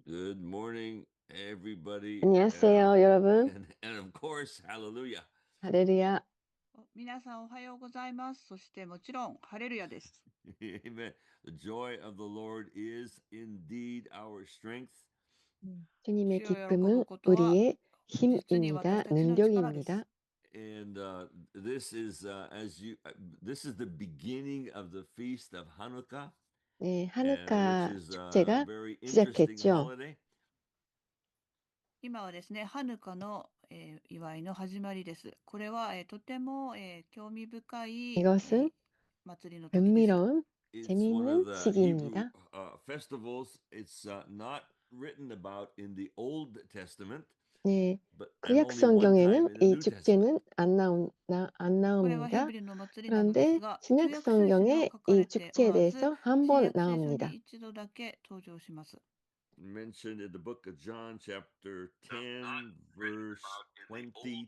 Good morning, everybody. 안녕하세요, 여러분. And of course, hallelujah. 할렐루야. 皆さんおはようございます。そしてもちろんハレルヤです。 Amen. The joy of the Lord is indeed our strength. 주님의 주여 기쁨은 여러분, 우리의 実に 힘입니다. 私たちの力です。 능력입니다. And this is this is the beginning of the feast of Hanukkah, 네, which 하누카 is a 축제가 very interesting 시작했죠. holiday. 今はですね、ハヌカの、祝いの始まりです。これは、とても、興味深い、이것은 祭りの時です。 흥미로운 It's one 재미있는 of the Hebrew 시기입니다. festivals. It's not written about in the Old Testament, 네, but and 구약 only one time 성경에는 in the 이 New Testament. 축제는 안 これはヘ 나옵니다. ブルの祭りなので 그런데 すが、旧 신약 約聖書には 성경에 書か 이 れてお 축제에 らず、 대해서 한 新 번 約聖書 나옵니다. に一度だけ登場します。 Mentioned in the book of John, chapter 10, verse 22.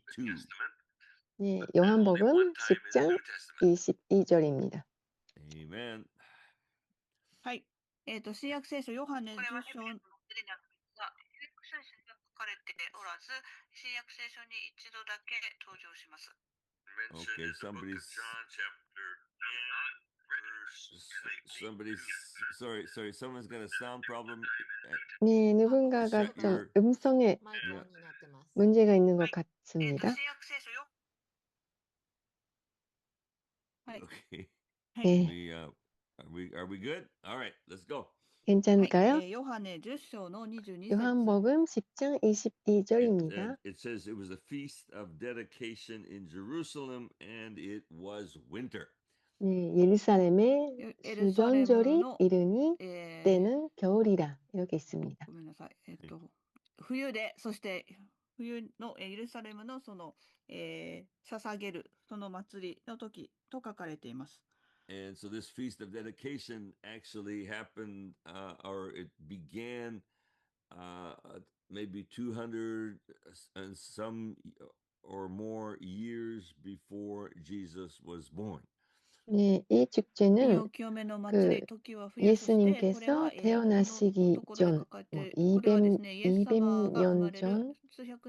네, 요한복음 10장 22절입니다. Amen. はい。新約聖書ヨハネ10章。これはヘブルの祭りなのですが、旧約聖書には書かれておらず、新約聖書に一度だけ登場します。 Okay, sorry, someone's got a sound problem. 네, 누군가가 Shut 좀 your 음성에 문제가 있는 것 같습니다. 新約聖書よ。はい。 okay. 네, Are we good? All right, let's go. はい。 괜찮을까요? ヨハネ10章の22節。 요한복음 10장 22절입니다. It says it was a feast of dedication in Jerusalem, and it was winter. 네, 예루살렘의 수전절이 の 이르니 때는 겨울이라 이렇게 있습니다. ごめんなさい。冬で、そして冬のエルサレムのその、捧げるその祭りの時と書かれています。 And so this feast of dedication actually happened, or it began maybe 200 and some or more years before Jesus was born. 네, 이 축제는 그 예수님께서 태어나시기 전 200년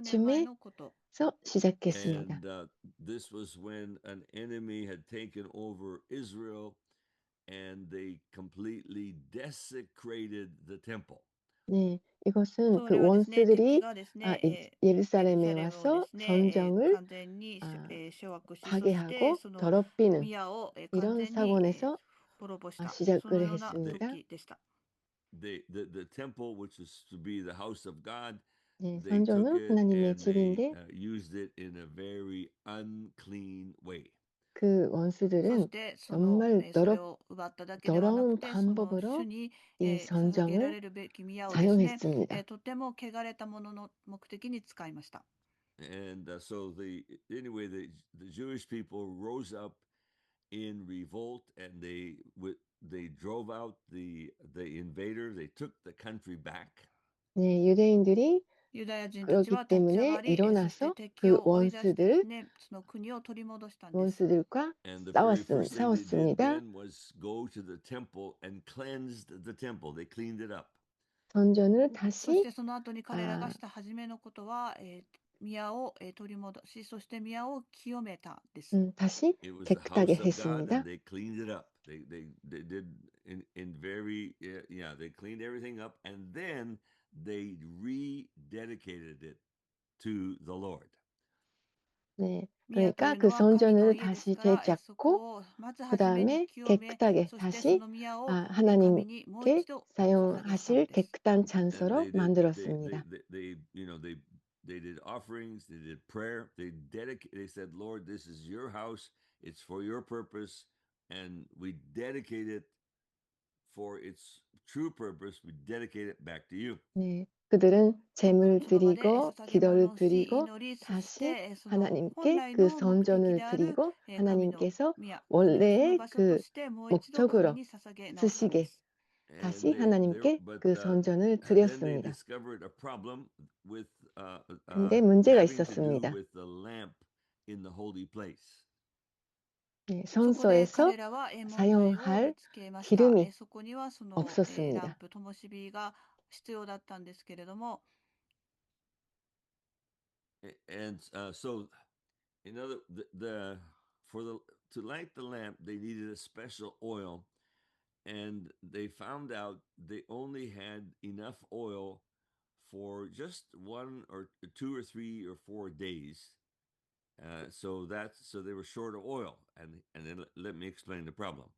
전쯤에서 시작했습니다. And this was when an enemy had taken over Israel and they completely desecrated the temple. 네, 이것은 그 원수들이 예루살렘에 와서 성전을 파괴하고 더럽히는 이런 사건에서 시작을 했습니다. The temple, which is to be the house of God, 네, they took 성전은 it 하나님의 and they 집인데 used it in a very unclean way. 그 원수들은 정말 더러운 방법으로 이 성전을 사용했습니다. とても汚れたものの目的に使いました。 And so the Jewish people rose up in revolt, and they drove out the invader. They took the country back. 네, 유대인들이 그렇기 때문에 일어나서 그 원수들과 And the very first thing they did 싸웠습니다. then was go to the temple and cleansed the temple. They cleaned it up. 성전을 다시 そしてその後に彼らがした初めのことは、宮を取り戻し、そして宮を清めたです。 다시 It was the 깨끗하게 house of God, 했습니다. and they cleaned it up. They did in very they cleaned everything up, and then they rededicated it to the Lord. 네, 그러니까 그 성전을 다시 되잡고 그 다음에 깨끗하게 다시 하나님께 사용하실 깨끗한 장소로 만들었습니다. They did offerings, they did prayer, they said, Lord, this is your house, it's for your purpose, and we dedicate it for its true purpose, we dedicate it back to you. 네, 그들은 제물 드리고 기도를 드리고 다시 하나님께 그 성전을 드리고 하나님께서 원래의 그 목적으로 쓰시게 다시 하나님께 그 성전을 드렸습니다. 근데 문제가 있었습니다. 네, 성소에서 사용할 기름이 없었습니다. 必要だったんですけれども、And so, in other for the to light the lamp, they needed a special oil, and they found out they only had enough oil for just 1 or 2 or 3 or 4 days. So they were short of oil, and then let me explain the problem.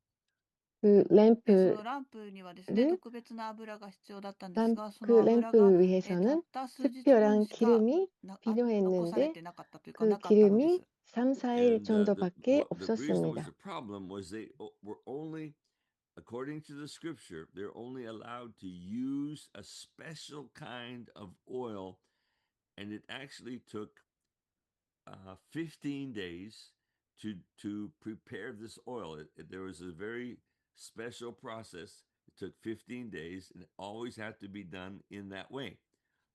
그 そ 램프를 のランプにはですね、特別な油が必要だったんですが、そ 그 の油が 램프 たっ 위해서는 た数日分 특별한 しか 기름이 残され 필요했는데 てなかったというか、 그 なかったので 기름이 す。 3, 4일 And 정도밖에 the reason was 없었습니다. the problem was they were only, according to the scripture, they're only allowed to use a special kind of oil, and it actually took 15 days to prepare this oil. There was a very special process. It took 15 days, and it always had to be done in that way.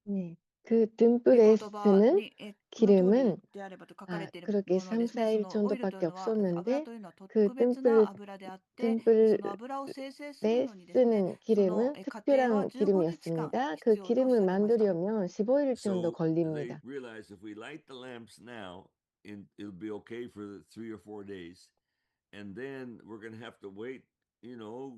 네. 그 御言 뜸불에 葉 쓰는 に、この通り 기름은 であればと書かれている 그렇게 ものですね。 3, そ 4일 のオイルという 정도밖에 のは、油 없었는데 というのは 그 特別な油であって、そ 뜸불에 の油を精製するのにですね、 쓰는 その 기름은 過程は 특별한 15日間 기름이었습니다. 必 그 要と 기름을 されました。 만들려면 15일 정도 So they 걸립니다. realized if we light the lamps now, it'll be okay for 3 or 4 days, and then we're going to have to wait, you know,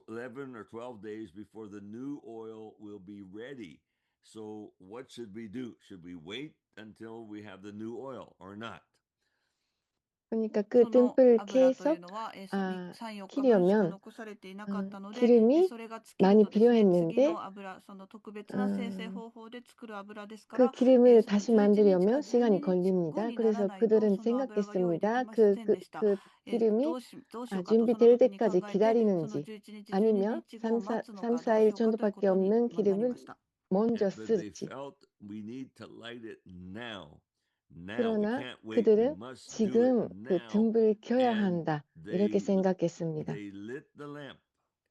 11 or 12 days before the new oil will be ready. So what should we do? Should we wait until we have the new oil or not? 그러니까 そ 그 の 뜸불 油という 계속 のは、3、4日分しか 키려면 残されていなかったので、 기름이 それが尽きる 많이 とですね、次 필요했는데 の油、その特別な精製方法で作る油ですか 그 ら、 기름을 その 다시 11日か 만들려면 12 시간이 日後 걸립니다. になら 그래서 ないと 그들은 その油が用意でき 생각했습니다. ませんでした。 그 ど 기름이 うしようかと、その 준비될 時に考 때까지 えて、その 기다리는지 11日、12 아니면 日後を待つの 3, かどうし 4일 ようかというこ 정도밖에 とに 없는 なり 기름을 ました。 먼저 But they 쓸지. felt we need to light it now. Now we 그러나 can't wait. We 그들은 must do it 지금 그 now. 등불을 켜야 And 한다. 이렇게 생각했습니다. they lit the lamp,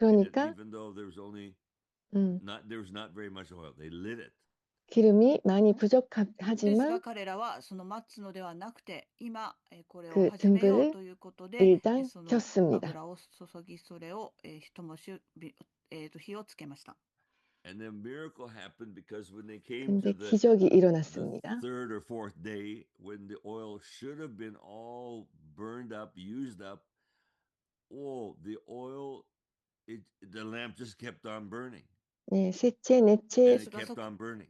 그러니까 even though there was not very much oil. They lit it. 기름이 많이 ですが 부족하지만 彼らはその待つのではなくて、今これを 그 始めよう 등불을 ということで、 일단 その 켰습니다. 油を注ぎ、それを火をつけました。 And then miracle happened because when they came 근데 to the 기적이 the 일어났습니다. third or fourth day, when the oil should have been all burned up, used up, the oil, the lamp just kept on burning, 네, 셋째, and 넷째 it kept on burning.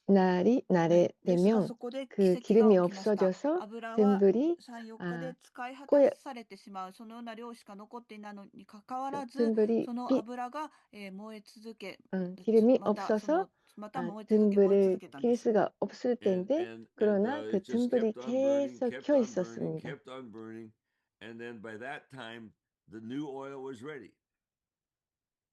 날에 はい、ですが 되면 そこで奇 그 跡が 기름이 起きました。 없어져서 油は 등불이 3、4日で使い果 꼬여 たされてしまう、そのような量しか残っていないのにかかわらず、 등불이 その油が燃え続け、 기름이 また 없어서 燃え続け燃え 등불을 続けたんで 킬 す。 수가 없을 때인데 And 그러나 그 it just 등불이 kept on burning, 계속 kept 켜 on burning, 있었습니다. kept on burning, and then by that time, the new oil was ready.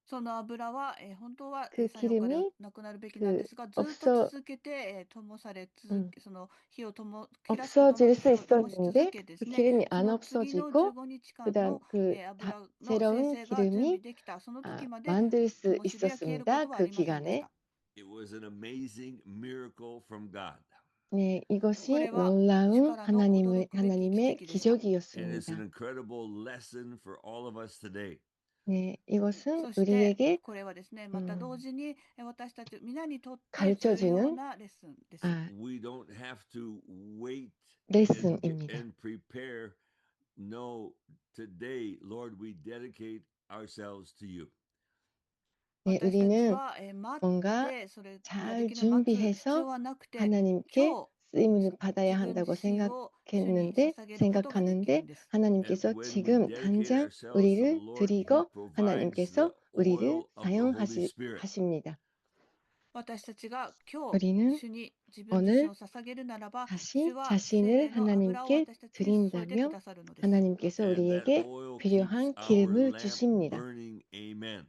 その油は本当は 그 3、4日で 기름이 なくなるべきなんで 그 すが、ずっと 없어 続けて灯され続け、その火を切らすことな 없어질 く 수 火を灯し続 있었는데 けで 그 すね、 기름이 そ 안 の次の 없어지고 15日間 그다음 の 그 油の生 새로운 成が準備 기름이 できた、その時まで 만들 수 灯火が消えるこ 있었습니다. とはあ 그 りませんでし 기간에 た。 It was an amazing miracle from God. 네, こ 이것이 れは 놀라운 力の驚くべき奇 하나님의 跡でした。 And it's an 기적이었습니다. incredible lesson for all of us today. 네, 이것은 そして 우리에게 これはですね、また同時に私たち皆にとって重 가르쳐주는 要なレッスンです。 We don't have to wait 레슨입니다. and prepare. No, today, Lord, we dedicate ourselves to you. 네, 私たち 우리는 は待っ 뭔가 てそれが 잘 できる待つ必 준비해서 要はなくて、 하나님께 今 쓰임을 日 받아야 自分 한다고 自身を主に 생각했는데 捧げることができる 생각하는데 んです。 하나님께서 And when we 지금 dedicate 당장 ourselves to the 우리를 Lord, He 드리고 provides 하나님께서 the 우리를 oil of the Holy Spirit. 사용하십니다. 私たちが今日 우리는 主に自分自身 오늘 を捧げるならば、 다시 主は聖 자신을 霊の油を 하나님께 私たちに注いでく 드린다면 ださるのです。 하나님께서 And that 우리에게 oil keeps 필요한 our 기름을 lamp 주십니다. burning. Amen.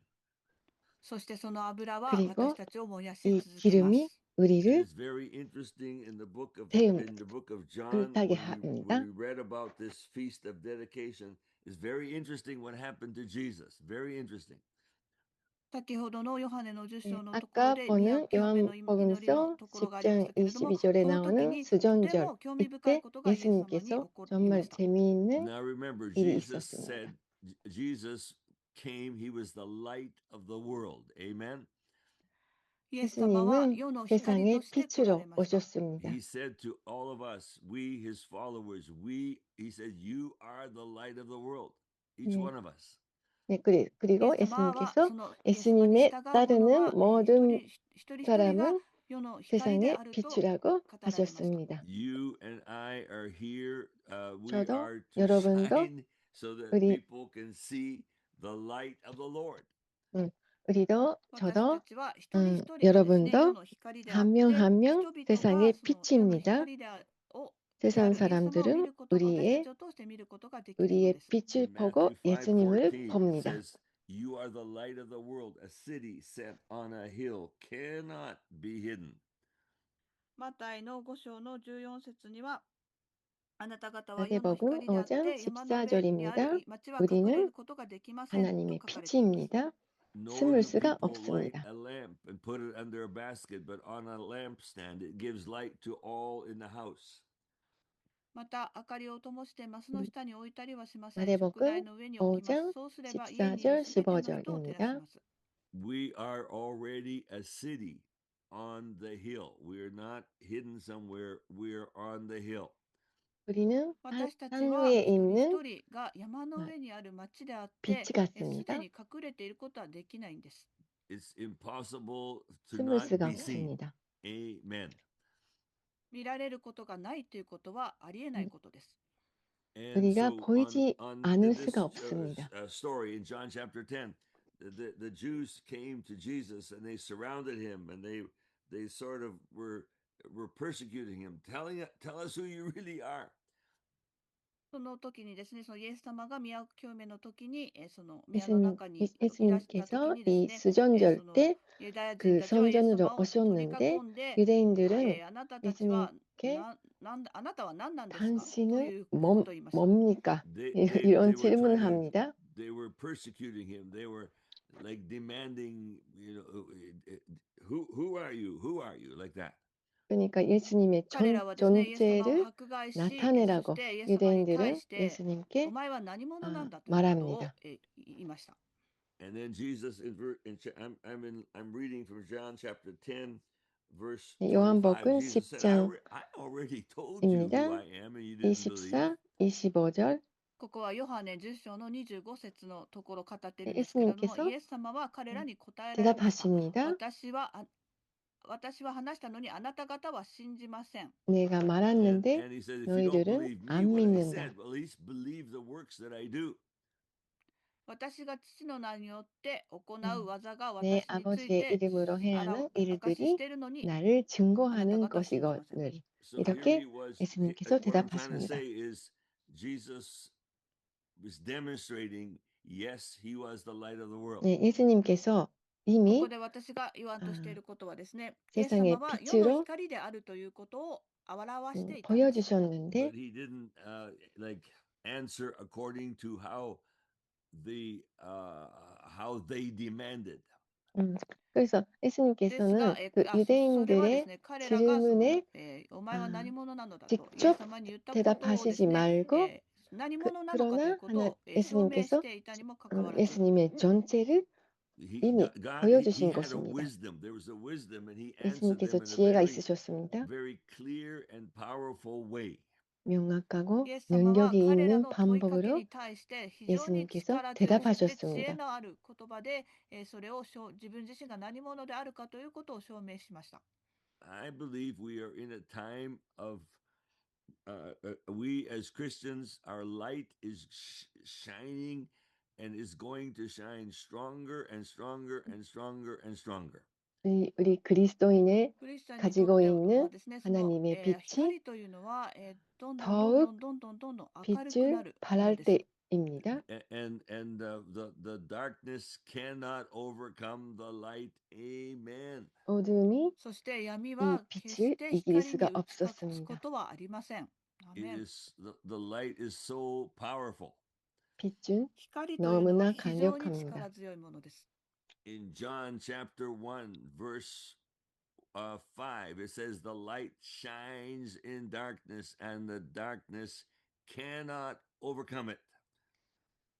そしてその油は 그리고 私たちを燃やし 이 続けます。 기름이 And 우리를 it's very interesting in the book of John 불타게 when 합니다. we read about this feast of dedication. It's very interesting what happened to Jesus. Very interesting. 先ほどのヨハネの10章のとこ 아까 ろで 보는 清めの祈りの 요한복음서 ところがありまし 10장 たけれども、 22절에 この時 나오는 にとて 수전절 も興味深い 이때 ことがイエス様に起 예수님께서 こりま 정말 した。 재미있는 Now remember, 일이 Jesus 있었습니다. said, Jesus came, he was the light of the world. Amen. イエス様は 예수님은 世の 세상의 光として来られ 빛으로 ました。 오셨습니다. He said to all of us, we, his followers, he said, you are the light of the world, each 네. one of us. 네, 그리고 イエス様は 예수님께서 そのイエス様に 예수님의 従う者 따르는 は一 모든 人一人が 사람은 世の光で 세상의 あると語 빛이라고 られました。 하셨습니다. You and I are here. We 저도 are to 여러분도 shine so that 우리 people can see the light of the Lord. 우리도 私た 저도 ちは一人一人がですね、 여러분도 世の光であっ 한 て、 명 한 人 명 々が 세상의 その世の 빛입니다. 光であるをであ 세상 るイエス様を見 사람들은 ること、私た 우리의 ちを通して見ることができるの 우리의 です。 빛을 In 보고 Matthew 예수님을 5:14, it 봅니다. says, you are the light of the world. A city set on a hill cannot be hidden. マタイの5章の14節には、あなた方は世の 마태복음 光であっ 5장 て、山の上にある 14절입니다. 町は隠れ 우리는 ることができませんと 하나님의 書かれています。 빛입니다. Nor 숨을 do 수가 people light 없습니다. a lamp and put it under a basket, but on a lampstand. It gives light to all in the house. また、明かりを灯してマスの下に置いたりはしません。食台 마태복음 の上に置きます。 5장 そうすれば家にいる 14절 すべての人を照らし 15절입니다. ます。 We are already a city on the hill. We are not hidden somewhere. We are on the hill. 우리는 私たち 산 は 위에 一人 있는 一人が山の上にある町であっ 빛 て、 이 すで 같습니다. に隠れていることはできないんです。 It's impossible to 숨을 not 수가 be seen. 없습니다. Amen. 見られることがないということはありえないことです。 And 우리가 so 보이지 on 않을 this 수가 없습니다. story in John chapter 10, the Jews came to Jesus and they surrounded him and they sort of were persecuting him, tell us who you really are. その時にですね、そのイエス様が宮清めの時に、その宮の中にいらした時 예수님께서 にです 이 ね、 수전절 その 때 ユダヤ人 그 たちはイエス 성전으로 様を取り 오셨는데 囲んで、 유대인들은 あなたたちは 예수님께 あなたは何なんですかと 당신은 いうことを言いました。 뭡니까? They 이런 were trying 질문을 to, 합니다. they were persecuting him. They were like demanding, who are you? Who are you? Like that. 그러니까 예수님의 彼らはですね、イエス様を 존재를 迫害し、そ 나타내라고 してイエス様に対 유대인들은 して、お 예수님께 前は何者なんだということを 말합니다. 言いました。 And then Jesus, I'm reading from John chapter 10, verse 25. 요한복음 Jesus said, I already told you who I am, and you didn't believe. 24, 25절 ここはヨハネ10章の25節のところを語っているんですけれども、 예수님께서 イエス様は彼らに答えられました。 대답하십니다. 私は話したのにあなた方は信じません。 내가 말했는데 And he said, if you don't 너희들은 believe me, 안 what I 믿는다. said, well, at least believe the works that I do. 私が父の名によって行う技が 내 私につい 아버지의 て 이름으로 해야 하는 証し 일들이 しているのに 나를 증거하는 아나타가 것이거늘. So here 이렇게 he was. 예수님께서 What I'm trying to 대답하십니다. say is Jesus was demonstrating, yes, he was the light of the world. 네, 예수님께서 こ 이미 こで私が言わんとしていることはですね、 세상의 イエス様は世の 빛으로 光であるということを表していたんです。 보여주셨는데 But he didn't like answer according to how they demanded. 그래서 ですが、 예수님께서는 그 それはです 유대인들의 ね、彼らがその 질문에 お前は何者なのだとイエ 직접 ス様に言ったことをです 대답하시지 ね、 말고 何者なのかとい 그러나 うことを 하나 証明し 예수님께서 ていたにもかかわらず、 예수님의 존재를 이미 God, 보여주신 he had a 것입니다. wisdom. There was a wisdom, and he answered 예수님께서 them in a 지혜가 very, 있으셨습니다. very clear and powerful way. 명확하고 イエス様は 능력이 彼ら 있는 の問いかけ 방법으로 に対して非常に 예수님께서 力強くそして知恵 대답하셨습니다. のある言葉でそれを自分自身が何者であるかということを証明しました。 I believe we are in a time of we as Christians, our light is shining and is going to shine stronger and stronger and stronger and stronger. 우리 그리스도인의 クリスチャンにと 가지고 っては 있는 ですね、その 하나님의 빛이 光というのはどんどん 더욱 どんどんどんどん明るく 빛을 なるもの 발할 です。 때입니다. And the darkness cannot overcome the light. Amen. 어둠이 そして闇 이 は決し 빛을 て 이길 光に 수가 打ち勝つこ 없었습니다. とはありません。ア It メン。 is the light is so powerful. 빛은 光というのは 너무나 非常に 강력합니다. 力強いものです。 In John chapter 1, verse 5, it says, the light shines in darkness, and the darkness cannot overcome it.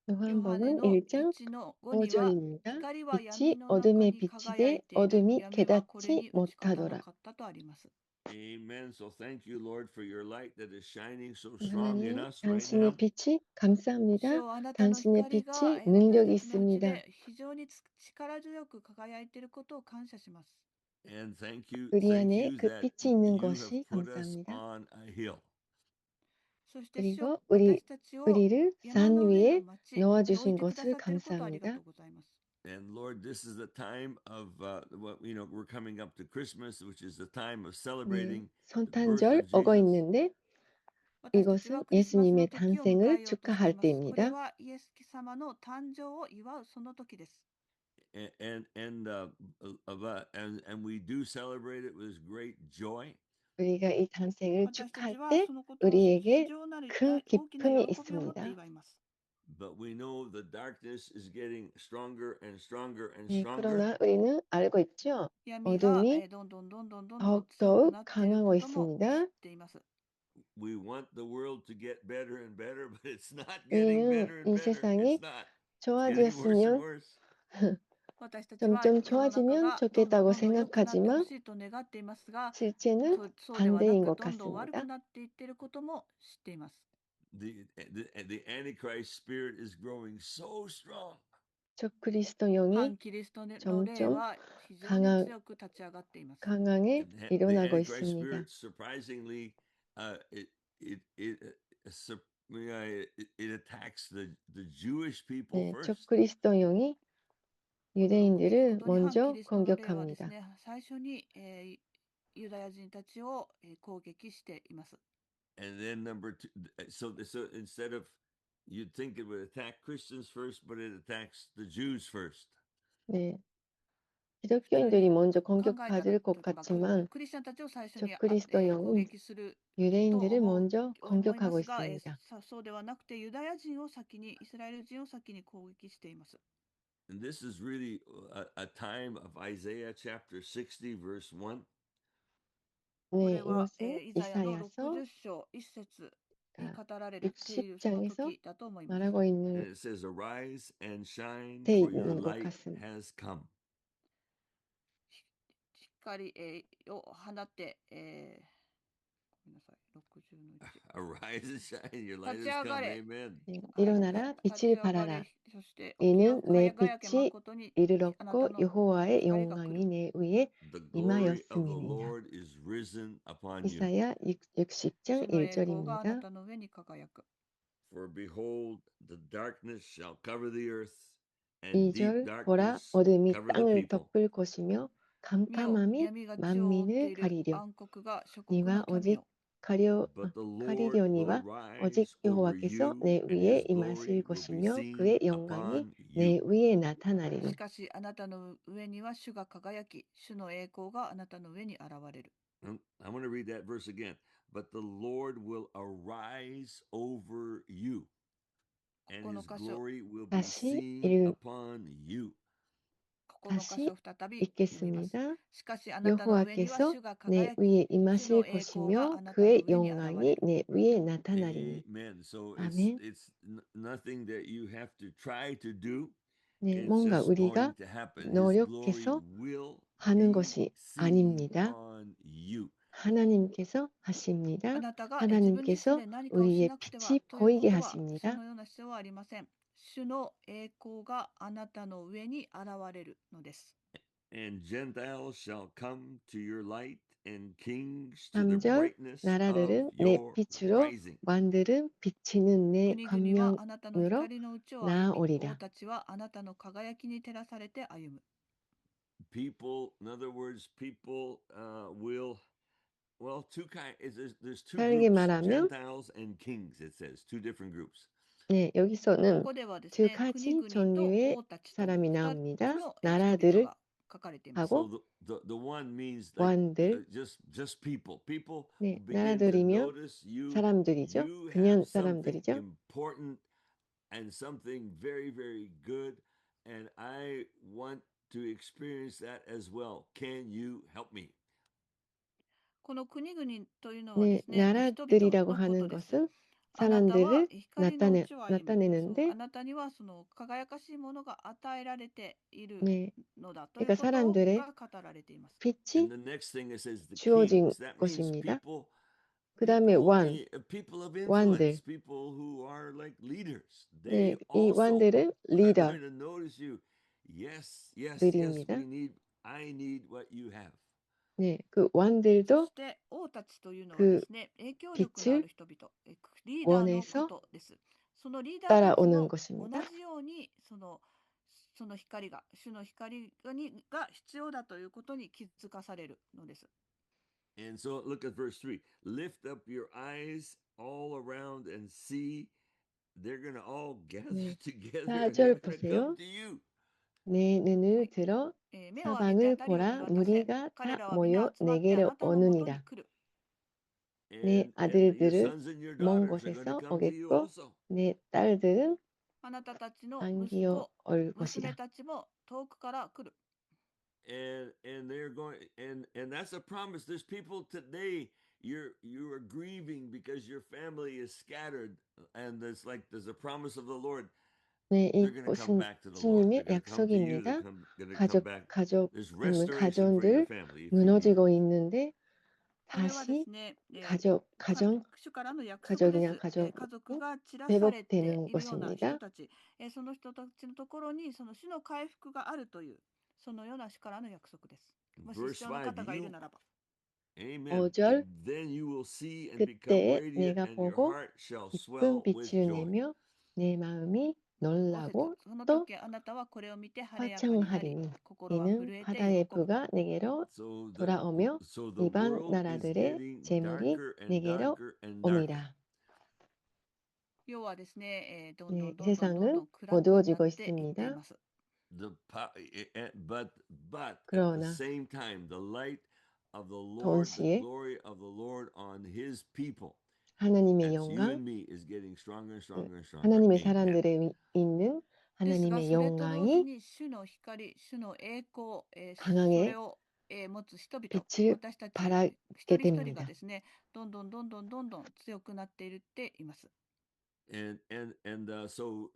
요한복음 の 1장 1の5には 5절입니다. 光は 빛이 闇の中 어둠에 に輝 비치되 いている 어둠이 闇はこれ 깨닫지 に打ち勝たな 못하더라. かったとあります Amen. So thank you, Lord, for your light that is shining so strong in 하나님, us right 당신의 now. 빛이 감사합니다. 主よあなたの 당신의 光が 빛이 私 능력이 たちのうち 있습니다. で非常に力強く輝いていることを感謝します And thank you 우리 안에 그 that 빛이 있는 you have 것이 put us 감사합니다. on a hill. そして主よ 그리고 私たちを 우리를 山 산 の上の 위에 町に置い 놓아주신 てくださ 것을 っていることをありがと 감사합니다. うございます And Lord, this is the time of what we're coming up to Christmas, which is the time of 네, celebrating the birth 성탄절 of 어거 Jesus. 있는데 私たちは 이것은 クリスマスの 예수님의 時を迎 탄생을 えようとしてい 축하할 ます。これ 때입니다. はイエス様の誕生を祝うその時です。 And we do celebrate it with great joy. 우리가 이 탄생을 私た 축하할 ちは 때 そのことを 우리에게 非常なる 큰 大きな 기쁨이 喜びを持って 있습니다. 祝います。 But we know the darkness is getting stronger and stronger and 네, stronger. 그러나 우리는 알고 있죠. 闇が 어둠이 どんどん強く 더욱더욱 なっている 강하고 ことも知 있습니다. っています。 We want the world to get better and better, but it's not getting 우리는 better and 이 better. 세상이 It's not. It's getting worse and 좋아지었으면 worse. 私たちは 점점 世の中 좋아지면 がどんどん 좋겠다고 どんどん良くなってほ 생각하지만 しいと願っていますが、 실제는 そうではな 반대인 く 것 どんどん悪く 같습니다. なっていっていることも知っています。 The Antichrist spirit is growing so strong. 적그리스도 영이 反キリストの霊 점점 は非常に 강하, 強く立ち上がっています。 강하게 And the 일어나고 Antichrist 있습니다. spirit, surprisingly, it attacks the Jewish people 네, first. 적그리스도 영이 驚くべき 유대인들을 ことに反キ 먼저 リストの霊はです 공격합니다. ね、最初に、ユダヤ人たちを、攻撃しています。 And then number two, so instead of you'd think it would attack Christians first, but it attacks the Jews first. 네, 기독교인들이 먼저 考えた 공격받을 것 時が 같지만 クリスチャンたちを最初に、적그리스도 攻 영은 撃する 유대인들을 と思う 먼저 思いま 공격하고 すが、 있습니다. そうではなくてユダヤ人を先にイスラエル人を先に攻撃しています。 And this is really a time of Isaiah chapter 60, verse 1. こ 네, れは、 이것은 イザヤの 이사야서 60章1節に 아, 語られているその 60장에서 時だと思います。 말하고 있는 And it says, Arise and shine, 돼 for your 있는 것 light 같습니다. has come. 光、を放って、ごめんなさい、60の1。 Arise and shine, your light 立ち has 上が come. れ。 Amen. 네, はい、 일어나라 立ち 빛을 上がれ 발하라. そして起き 이는 내 輝けま 빛이 ことにあなた 이르렀고 の 여호와의 光が来 영광이 る。 내 위에 The glory of the 임하였음이니라. Lord is risen upon you. 이사야 60장 主の栄光があな 1절입니다. たの上に輝く。 For behold, the darkness shall cover the earth, and deep 2절 보라 darkness 어둠이 cover the 땅을 people. 덮을 것이며 見よ、 캄캄함이 闇が地を覆って 만민을 いる 가리려. 暗黒が諸国の 니와 民 오직 よ。 But the Lord will 가리려니와 오직 arise over 여호와께서 you, 내 and 위에 his glory 임하실 will be 것이며 seen 그의 영광이 upon 내 you. 위에 し 나타나리니. かしあなたの上には主が輝き、主の栄光があなたの上に現れる。 I'm going to read that verse again. But the Lord will arise over you, and his この箇所、 glory will be 다시 seen upon you. この箇所を再び読みます。 읽겠습니다. しかしあなたの上には 여호와께서 主が 내 輝き、 위에 主 임하실 の栄光が 것이며 あなたの 그의 上に現れ 영광이 る。 내 위에 나타나리니. Amen. So 아멘. it's nothing that you have to try to do. 네, It's 뭔가 just going 우리가 to happen. His glory 노력해서 will 하는 be 것이 seen 아닙니다. on you. 하나님께서 あ 하십니다. なたが自分自身 하나님께서 で何かをし 우리의 なくては 빛이 というこ 보이게 とはそ 하십니다. のような必要はありません。主の栄光があなたの上に現れるのです。 And Gentiles shall come to your light, and kings to the 3절 brightness of 나라들은 내 your 빛으로 rising. 왕들은 비치는 내 国々はあなたの 광명으로 光のうちを歩み、王 나아오리라. たちはあなたの輝きに照らされて歩む。 People, in other words, people will, well, there's two 다르게 groups, 말하면 Gentiles and kings, it says, two different groups. 네, こ 여기서는 こではです 두 ね、国 가지 々と 종류의 王たちと 사람이 2つ 나옵니다. の人々 나라들을 が書かれています。 하고 So the one means like 왕들, just people. People 네, begin to 나라들이면 notice you. 사람들이죠. You have 그냥 something 사람들이죠. important and something very, very good, and I want to experience that as well. Can you help me? この国々というのはで 네, すね、人々 나라들이라고 のこ 하는 とです。 것은 あなたは 사람들을 光のうちを歩み、そう 나타내는데 あなたにはその輝かしいものが与えられている 네, のだという 그러니까 こと 사람들의 が語られています。 빛이 And the next thing it says the 주어진 kings. That means 것입니다. people, 그 다음에 people of 왕들. influence, people who are like leaders. 네, They 이 also 왕들은 are going to notice you. Yes, 리더들입니다. I need what you have. 네, 그 そ 왕들도 して王たちというのは 그 ですね、影響力のあ 빛을 る人々、リーダーのこ 원해서 とです。そのリーダーたち 따라오는 も同 것입니다. じようにその光が、主の光が必要だということに気づかされるのです。 And so look at verse 3. Lift up your eyes all around and see. They're going to all gather 네, together and they're 4절 going to come 보세요. to you. 내 눈을 はい。 들어 目を上げて 사방을 辺りを見 보라 渡せ。 무리가 彼 다 らは皆 모여 集まってあ 내게로 なたのもとに 오느니라. 来る。 내 And your 아들들은 sons and your 먼 daughters are going to 곳에서 come to you 오겠고 also. 내 딸들은 あなたたちの息 안기어 子、 올 娘 것이라. たちも遠くから来る。 And they're going and that's a promise. There's people today you are grieving because your family is scattered, and it's like there's a promise of the Lord. 네, They're going to come 이것은 back to the Lord. They're 주님의 going to come to you. They're 약속입니다. going to come back. 가족 There's 있는 restoration for your 가정들 family if you need 무너지고 it. 있는데 これはで 다시 すね、가정 主からの約束で 가족이나 す。 가족이 家族が散らされて 회복되는 いるような 것입니다. 人たち、その人たちのところにその主の回復があるという、そのような主からの約束です。もし Verse 必要な 5, 方がいるならば。 Amen. 5절 Then you will see and become 그때 radiant, 내가 and your 보고 heart shall 기쁜 swell with 빛을 joy. 내며 내 마음이 5節 놀라고 その 또 時あなたはこれを見て晴れやかになり、 화창하리니 心は 이는 震えて喜 바다의 ぶ。 부가 내게로 So 돌아오며 the 이방 world is 나라들의 getting 재물이 darker and 내게로 darker and darker. 옴이라. 要はですね、どんど 네, んどんどんどんど 세상은 ん暗くな 어두워지고 っていってい 있습니다. ます。 But at the 그러나 same time, the light of the Lord, the 동시에 glory of the Lord on His people, 하나님의 that's you 영광, and me, is getting stronger and stronger and stronger. 하나님의 Amen. 사람들에 있는 ですが、 하나님의 それと同時 영광이 に主の光、主の栄光、そ 강하게 れを、持つ人々、 빛을 私たち 발하게 一人一人が 됩니다. ですね、どんどんどんどんどんどん強くなっていっています。 So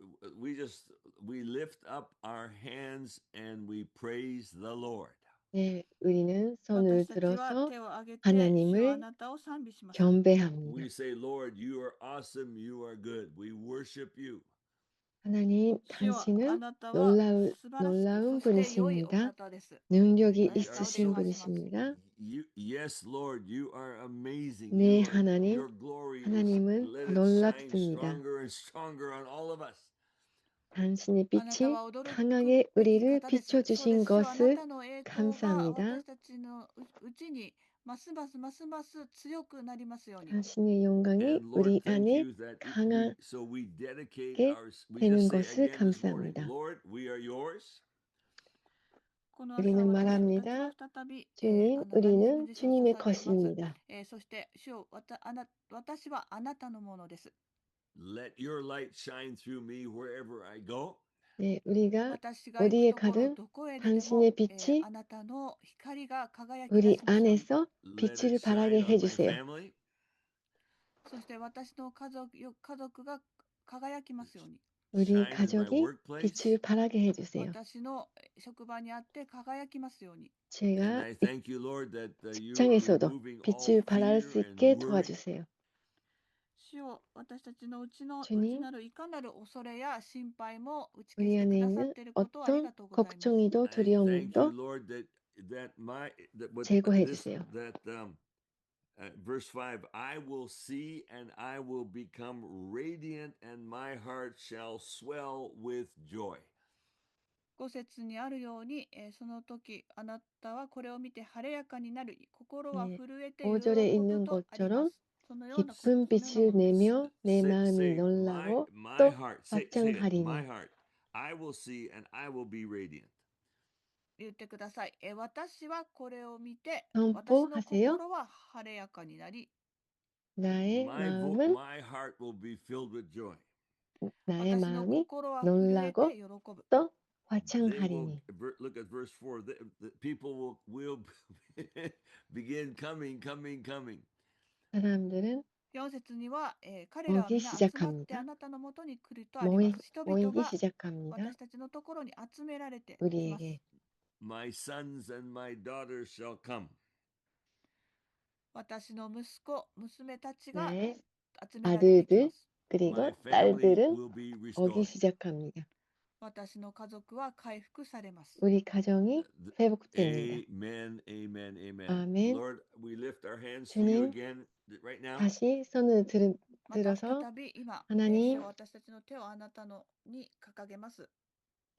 we lift up our hands and we praise the Lord. 네, 우리는 손을 私たちは 들어서 手を挙げて、主よあ 하나님을 なたを賛美します。 경배합니다. We say, Lord, you are awesome, you are good. We worship you. 하나님, 主よあ 당신은 なたは 놀라운 素晴らしく、 놀라운 そして良いお 분이십니다. 方です。 능력이 We are 있으신 so 분이십니다. yes, Lord, you are amazing. 네, You are, 하나님, your glory is 하나님은 let it shine 놀랍습니다. stronger and stronger on all of us. 당신의 あなた 빛이 は驚く 강하게 べき 우리를 方です。そうで 비춰주신 す。主よあな 것을 たの栄光が 감사합니다. 私たちのうちにますますますます強くなりますように。 당신의 영광이 And Lord, 우리 thank 안에 you that 강하게 we dedicate we 되는 just say 것을 again this morning, 감사합니다. Lord, we are yours. この朝 우리는 私たち 말합니다. は再び、 주님, あなたに 우리는 自身を 주님의 捧げます。 것입니다. そして主よ私はあなたのものです。 Let your light shine through me wherever I go. 네, 우리가 私が行 어디에 くところ 가든 どこへ出ても、 당신의 빛이 あなたの光が輝き出 우리 しますように。 안에서 Let 빛을 it 발하게 shine on my 해주세요. family. そして私の家族が輝きますように。 우리 Shine in my 가족이 workplace. 빛을 발하게 해주세요. 私の職場にあって輝きますように。 And 제가 I thank you, Lord, that you are 직장에서도 removing all 빛을 발할 수 fear 있게 and worry. 도와주세요. 主よ私たちのうち 주님, なるいかなる恐れや心配も打ち消 우리 してく 안에 ださっ 있는 ていることをありが 어떤 とうございます。 걱정이도 I thank you, 두려움도 Lord, 제거해 주세요. Verse 5, I will see and I will become radiant, and my heart shall swell with joy. 5節にあるように、その時あなたはこれを見て晴れやかになる、心は 네, 震えて喜 5절에 ぶ 있는 とありま 것처럼 す。そのようなこと、 기쁜 そのような 빛을 ものです。 내며 내 Say, 마음이 say 놀라고 my 또 heart, say it, my 화창하리니. heart. I will see and I will be radiant. 言ってください。私はこれを見て、 선포 私の 하세요. 心は晴れやかになり、 나의 마음은 My heart will be filled with joy. 나의 私の 마음이 心は震えて 놀라고 喜ぶ。 또 They will 화창하리니. look at verse 4. The people will begin coming. 사람들은 4節には、彼らは 오기 皆集まって 시작합니다. あなたのもとに来るとあります。人々 모이기 が 시작합니다. 私たちのところに集められてきます。 우리에게 My sons and my daughters shall come. 私の息子、娘たちが 나의 集められてきま 아들들 す。 그리고 My family 딸들은 will be 오기 restored. 시작합니다. 私の家族は回復されます。 우리 가정이 회복됩니다. Amen, amen, amen. 아멘. Lord, we lift our hands to you 주님, again right now. 다시 손을 また 들어서 再び今、 하나님 主は私たちの手をあなたのに掲げます。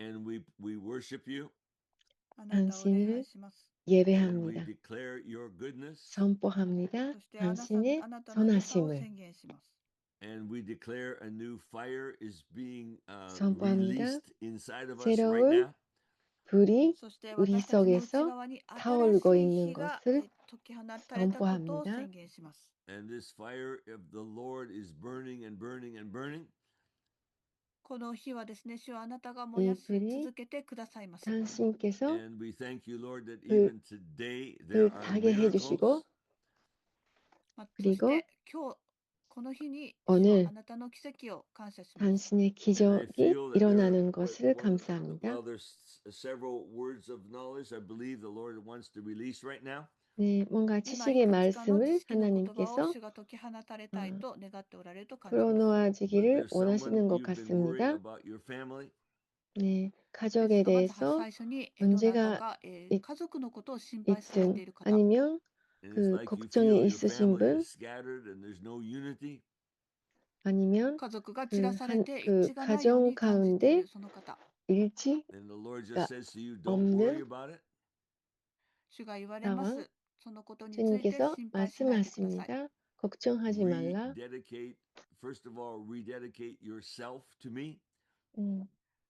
And we worship you あなたを礼拝します。 and we 예배합니다. declare your goodness 선포합니다. そしてあなた 당신의 あなたの良さを 선하심을 宣言します。 and we declare a new fire is being 선포합니다. released inside of us right 새로운 now. 불이 そして 우리 私たちの内 속에서 側に 타오르고 新しい 있는 火が 것을 解き放たれたことを 선포합니다. 宣言します。 And this fire of the Lord is burning and burning and burning. この火はですね、主はあなたが燃やし 이 불이 続けてくださいます。 당신께서 And we thank you, Lord, that 불- even today there are 타게 해주시고 miracles. そし 그리고 て今日この日に主 오늘 はあなたの奇跡を感謝します。 당신의 And I 기적이 feel that 일어나는 것을 감사합니다. well, there's several words of knowledge I believe the Lord wants to release right now. 네, 뭔가 今 지식의 いくつかの知 말씀을 識の言葉を 하나님께서 主が解き放たれたいと願っておられると感じます。 But 풀어놓아지기를 there's someone 원하시는 것 you've been worried 같습니다. about your family. 네, です 가족에 がまず 대해서 最初にどなた 문제가 か있 家族のことを心配されてい 있든 る方、 아니면 And it's 그 like you 걱정이 feel your 있으신 family 분 is scattered and there's no unity. 아니면 家族が散らされて 그 一致がないよう 가정 に感じてい 가운데 るその方、 일치가 And the Lord just says to you, don't 없는 worry about it. 主が言われま 상황 す。そのことについて 주님께서 心配しないでください。 말씀하십니다. 걱정하지 말라. Rededicate, first of all, rededicate yourself to me.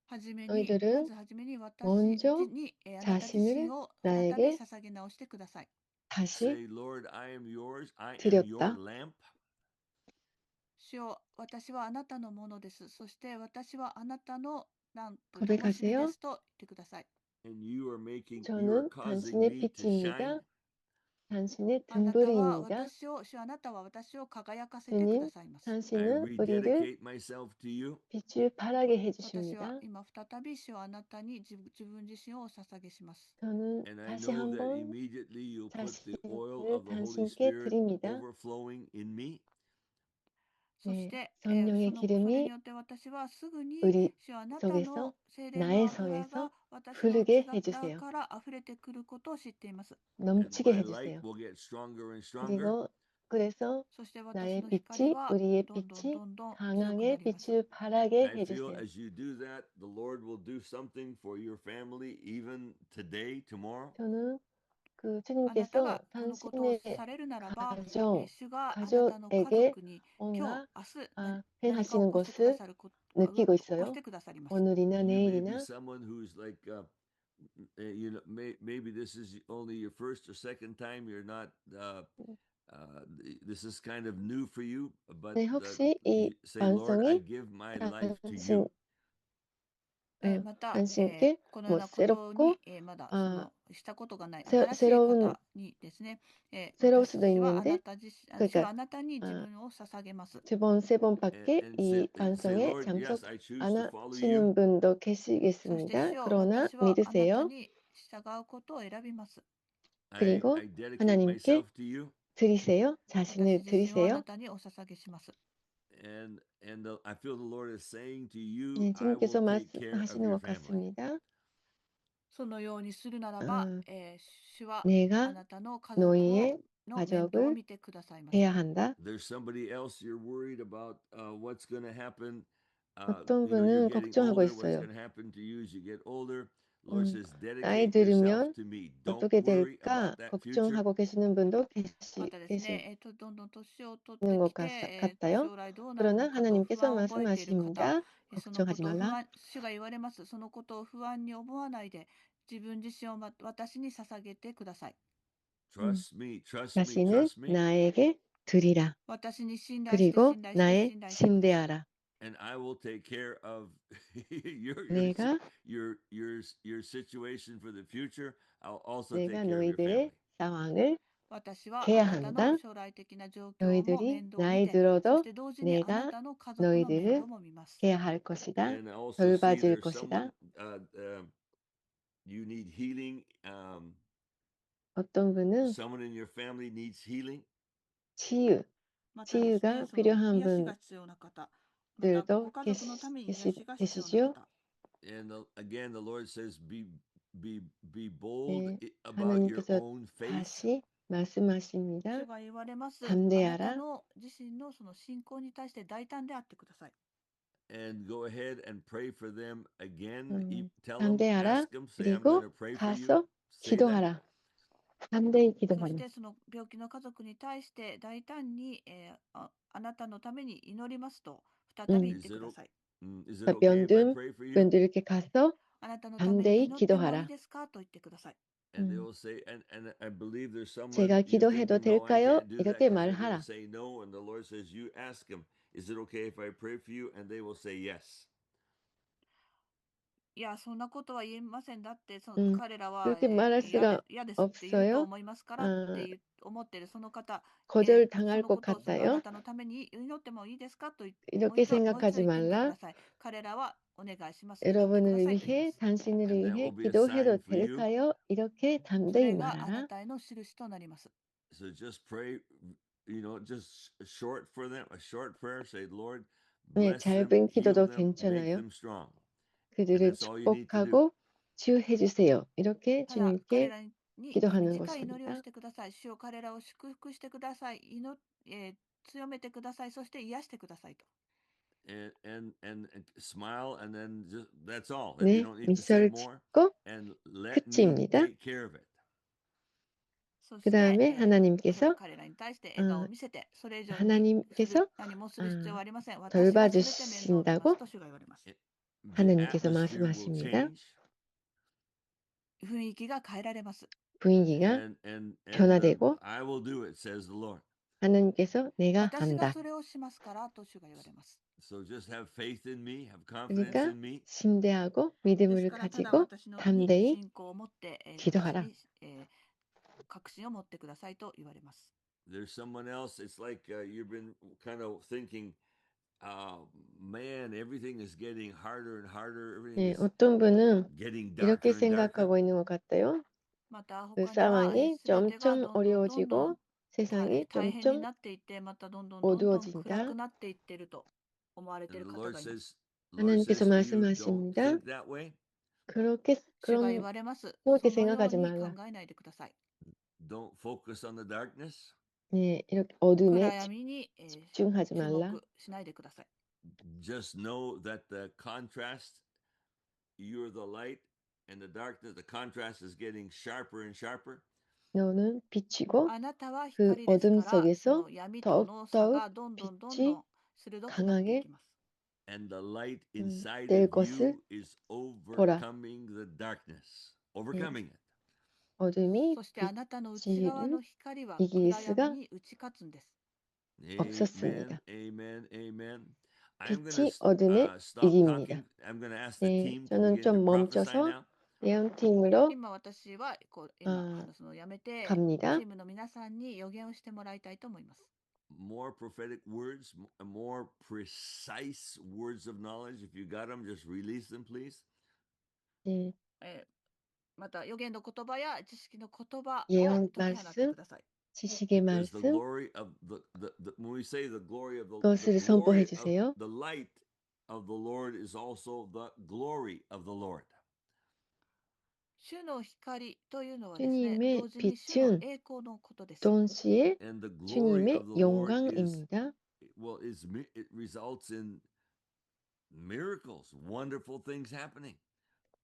はじめに、 너희들은 まずはじめに私 먼저 にあなた自身 자신을 を再び 나에게 捧げ直してください。 다시 Say, Lord, I am yours. I am your 드렸다. lamp. 主よ、私はあなたのものです。そして私はあなたのランプ、灯火で 고백하세요. すと言ってください。 And you are making, you are 저는 causing 당신의 me to shine. 빛입니다. 당신의 あなたは 등불입니다. 私を、主あなたは私を輝かせてくだ 주님, さいます。 I 당신은 우리를 rededicate myself to you. 빛을 발하게 私は 해주십니다. 今再び主をあなたに自分自身をお捧げします。 저는 And I 다시 know that 한번 immediately you'll put the oil 자신을 of the Holy 당신께 Spirit 드립니다. overflowing in me. そし 네, て、そ 성령의 れに 기름이 よって私はすぐに 우리 主あなた 속에서 の聖霊 나의 の油 성에서 が私の 흐르게 内側 해주세요. から溢れてくることを知っています。 And 넘치게 my light 해주세요. will get stronger and stronger. 그리고 그래서 そして私 나의 の光 빛이 は 우리의 どんどん 빛이 どんどん強くな 강하게 ります。 빛을 발하게 I feel 해주세요. as you do that, the Lord will do something for your family even today, tomorrow. 저는 그 あなた 주님께서 がこのことを 당신의 されるならば、 가정, 主があなたの家 가족에게 族に今日、 뭔가 明日、何か 행하시는 起こしてくだ 것을 さること、 느끼고 起こ 있어요. してくださります。 오늘이나 You may be 내일이나 someone who's like, you know, maybe this is only your first or second time. You're not. This is kind of new for you, but 네, 혹시 이 say, Lord, I 방송이 give my life to you. 당신, また、 당신께 このよう 뭐 なことに、 새롭고 まだ 아, したことがない 새 新しい 새로운 方にですね、 새로울 私 수도 たちはあな 있는데 た自身、主 그러니까 はあなたに自 아, 分を捧げます。 두 번, 세 And, 번밖에 and 이 say, 방송에 Lord, yes, 참석 I choose 안 to follow you. 하시는 분도 そして 계시겠습니다. 主よ、 그러나 私はあなた 믿으세요. に従うことを選びます。 그리고 I dedicate 하나님께 myself to you. 드리세요. 私 자신을 自身をあな 드리세요. たにお捧げします。 And I feel the Lord is saying to you, 네, I will 주님께서 take care of 말씀하시는 your 것 family. 같습니다. そのようにするならば、 아, 主はあ 내가 なたの家族を 너희의 の面倒を 가족을 見てくださいます。 해야 한다. There's somebody else you're worried about what's going to happen. 어떤 You know, you're 분은 getting 걱정하고 older. What's 있어요. going to happen to you as you get older? Lord says, 나이 dedicate yourself 들으면 to me. Don't 어떻게 worry 될까 about that future. 걱정하고 계시는 분도 またです 계시는 ね、どんどん年を取 것 ってきて、 같아요. 将来どうなる 그러나 のかと不 하나님께서 安を覚えている方、 말씀하십니다. そのこ 걱정하지 とを 말라. 主が言われます。そのことを不安に思わないで、自分自身を私に捧げてください。 Trust me, trust me, 자신을 trust me. 나에게 드리라. 私に信頼して 그리고 信頼して 나의 信頼してください。 신대하라. And I will take care of 내가 your situation for the future. I'll also 내가 take care of your 너희들의 family. 상황을 私は 해야 あなたの 한다. 将来的な状況も 너희들이 面倒を見 나이 て、そし 들어도 て同時にあな 내가 たの家族の面倒 너희들을 も見ます。 해야 할 것이다. And I also see 돌봐줄 there's 것이다. someone you need healing. 어떤 분은 Someone in your family needs healing. 치유, またですね、 치유가 その 필요한 癒しが必要な方、また 분들도 ご家族のために癒しが必要な 계시죠. 方。 And again, the Lord says, be bold 네, about your 하나님께서 own faith. 다시 말씀하십니다. 主が言われます。 담대하라. あなたの自身のその信仰に対して大胆であってください。 And go ahead and pray for them again. Tell them, 담대하라. ask them, say, I'm going 그리고 to pray for you. 가서 Say that. 기도하라. 담대히 そ 기도하라. してその病気の家族に対して大胆に、あなたのために祈りますと再び言ってください。 Is it okay if I pray for you? 면들 이렇게 가서 あなたのために 담대히 祈ってもいい 기도하라. ですかと言ってください。 And they will say, and I believe there's someone 제가 you're 기도해도 thinking, no, I 될까요? can't do that 이렇게 because they're going 말하라. to say no. And the Lord says, you ask them, is it okay if I pray for you? And they will say yes. いや、そんなことは言えません。だってその彼らは 그렇게 말할 嫌 수가 嫌ですって言うと 없어요. 思いますからって思っているその方、そ 거절당할 の 것 ことをそのあ 같아요. なたのために祈ってもいいですかともう 이렇게 一度言 생각하지 ってみてく 말라. ださい。彼らはお願いします。祈ってくだ 여러분을 さいと言いま 위해 す。 당신을 And that 위해 will be a 기도해도 sign for you. 될까요? 이렇게 そ 담대히 れがあな 말하라. たへの印となります。 So just pray, just short for them, a short prayer. Say, Lord, 네, bless them, 짧은 heal 기도도 them, make 괜찮아요. them strong. 그들을 that's all you need to do. 축복하고 치유해 주세요. 이렇게 ただ彼 주님께 らに短 기도하는 い祈りを 것입니다. してください。主を彼らを祝福してください。強めてください。そして癒してくださいと。 And smile, and then just that's all. And you 네, don't need to say 미소를 more. 짓고 And let me 끝입니다. take care of it. そし 그 て、 다음에 하나님께서 彼らに対して笑顔を見せて、それ以上に 하나님께서 何もする必要はありません。私が全て面倒を見ますと主が言われます。 The 하나님께서 atmosphere will 말씀하십니다. change. 雰囲気が変えられます。 분위기가 And 변화되고 I will do it, says the Lord. 하나님께서 내가 私が 한다. それをしますからと主が言われます。 So just have faith in me, have confidence 그러니까 in me. 신대하고 です 믿음을 からただ 가지고 私のに 담대히 信仰を持って、私 기도하라. に、確信を持ってくださいと言われます。 There's someone else. It's like you've been kind of thinking, man, everything is getting harder and harder. Everything 네, is 어떤 분은 getting 이렇게 darker and darker. 생각하고 있는 것 같아요. また 그 他には 상황이 全てが 점점 どんどんどんどん 어려워지고 세상이 大変に 점점 なっていってまたどんどんどんどん暗 어두워진다. くなっていっていると思われてい And る the 方 Lord がいます。 하나님께서 says to you, don't 말씀하십니다. think that way. 그렇게 主が言 그런 われます。 그렇게 そのよう 생각하지 に 말라. 考えないでください。 Don't focus on the darkness. 네, 이렇게 어둠에 暗闇に、注 집중하지 말라. 目しないでください。 Just know that the contrast, you're the light, and the darkness, the contrast is getting sharper and sharper. 너는 빛이고 あなたは 그 光ですか 어둠 ら、そ 속에서 の闇との差 더욱더욱 がどんどんどんど 빛이 ん鋭くなっていきます。 And the light inside 될 of 것을 you is overcoming the darkness, overcoming it. 어둠이 そしてあなたの内側の 빛을 光は 이길 暗 수가 闇に打ち勝つんです。 없었습니다. Amen, amen. I'm going 빛이 to 어둠에 stop 이깁니다. talking. I'm going to ask the 네, team to 저는 begin to 좀 prophesy 멈춰서 now. 예언팀으로 今私は今話すのをやめて 갑니다. チームの皆さんに予言をしてもらいたいと思います。 More prophetic words, more precise words of knowledge. If you got them, just release them, please. 네, また予言の言葉や知識の言葉を 예언 解き放ってください。 지식의 Because the 말씀 glory of when we say the glory of 그것을 선포해 주세요. the light of the Lord is also the glory of the Lord. 主の光というのはですね、 주님의 同時に主の 빛은 栄光のことです。 동시에 And the glory 주님의 of the Lord is 영광입니다. it results in miracles, wonderful things happening.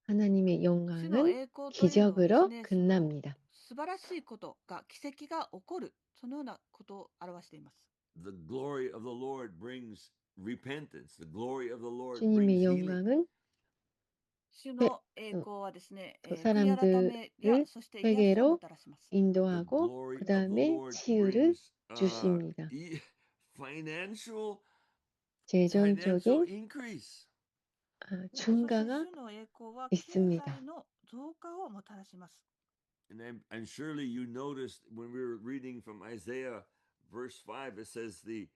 하나님의 主の 영광은 栄光というのはです 기적으로 ね、 끝납니다. 素晴らしいことが奇跡が起こる、そのようなことを表しています。 The glory of the Lord brings repentance. The glory of the Lord 주님의 brings healing. 영광은 主の栄光はですね、 그 悔い改めや 사람들을 そして癒しをも 회개로 たらします。 The 인도하고 glory 그 of the 다음에 Lord 치유를 brings 주십니다. financial 재정적인 increase. そして 증가가 主の栄光は経 있습니다. 済の増加をもたらします。and surely you noticed when we were reading from Isaiah verse 5, it says the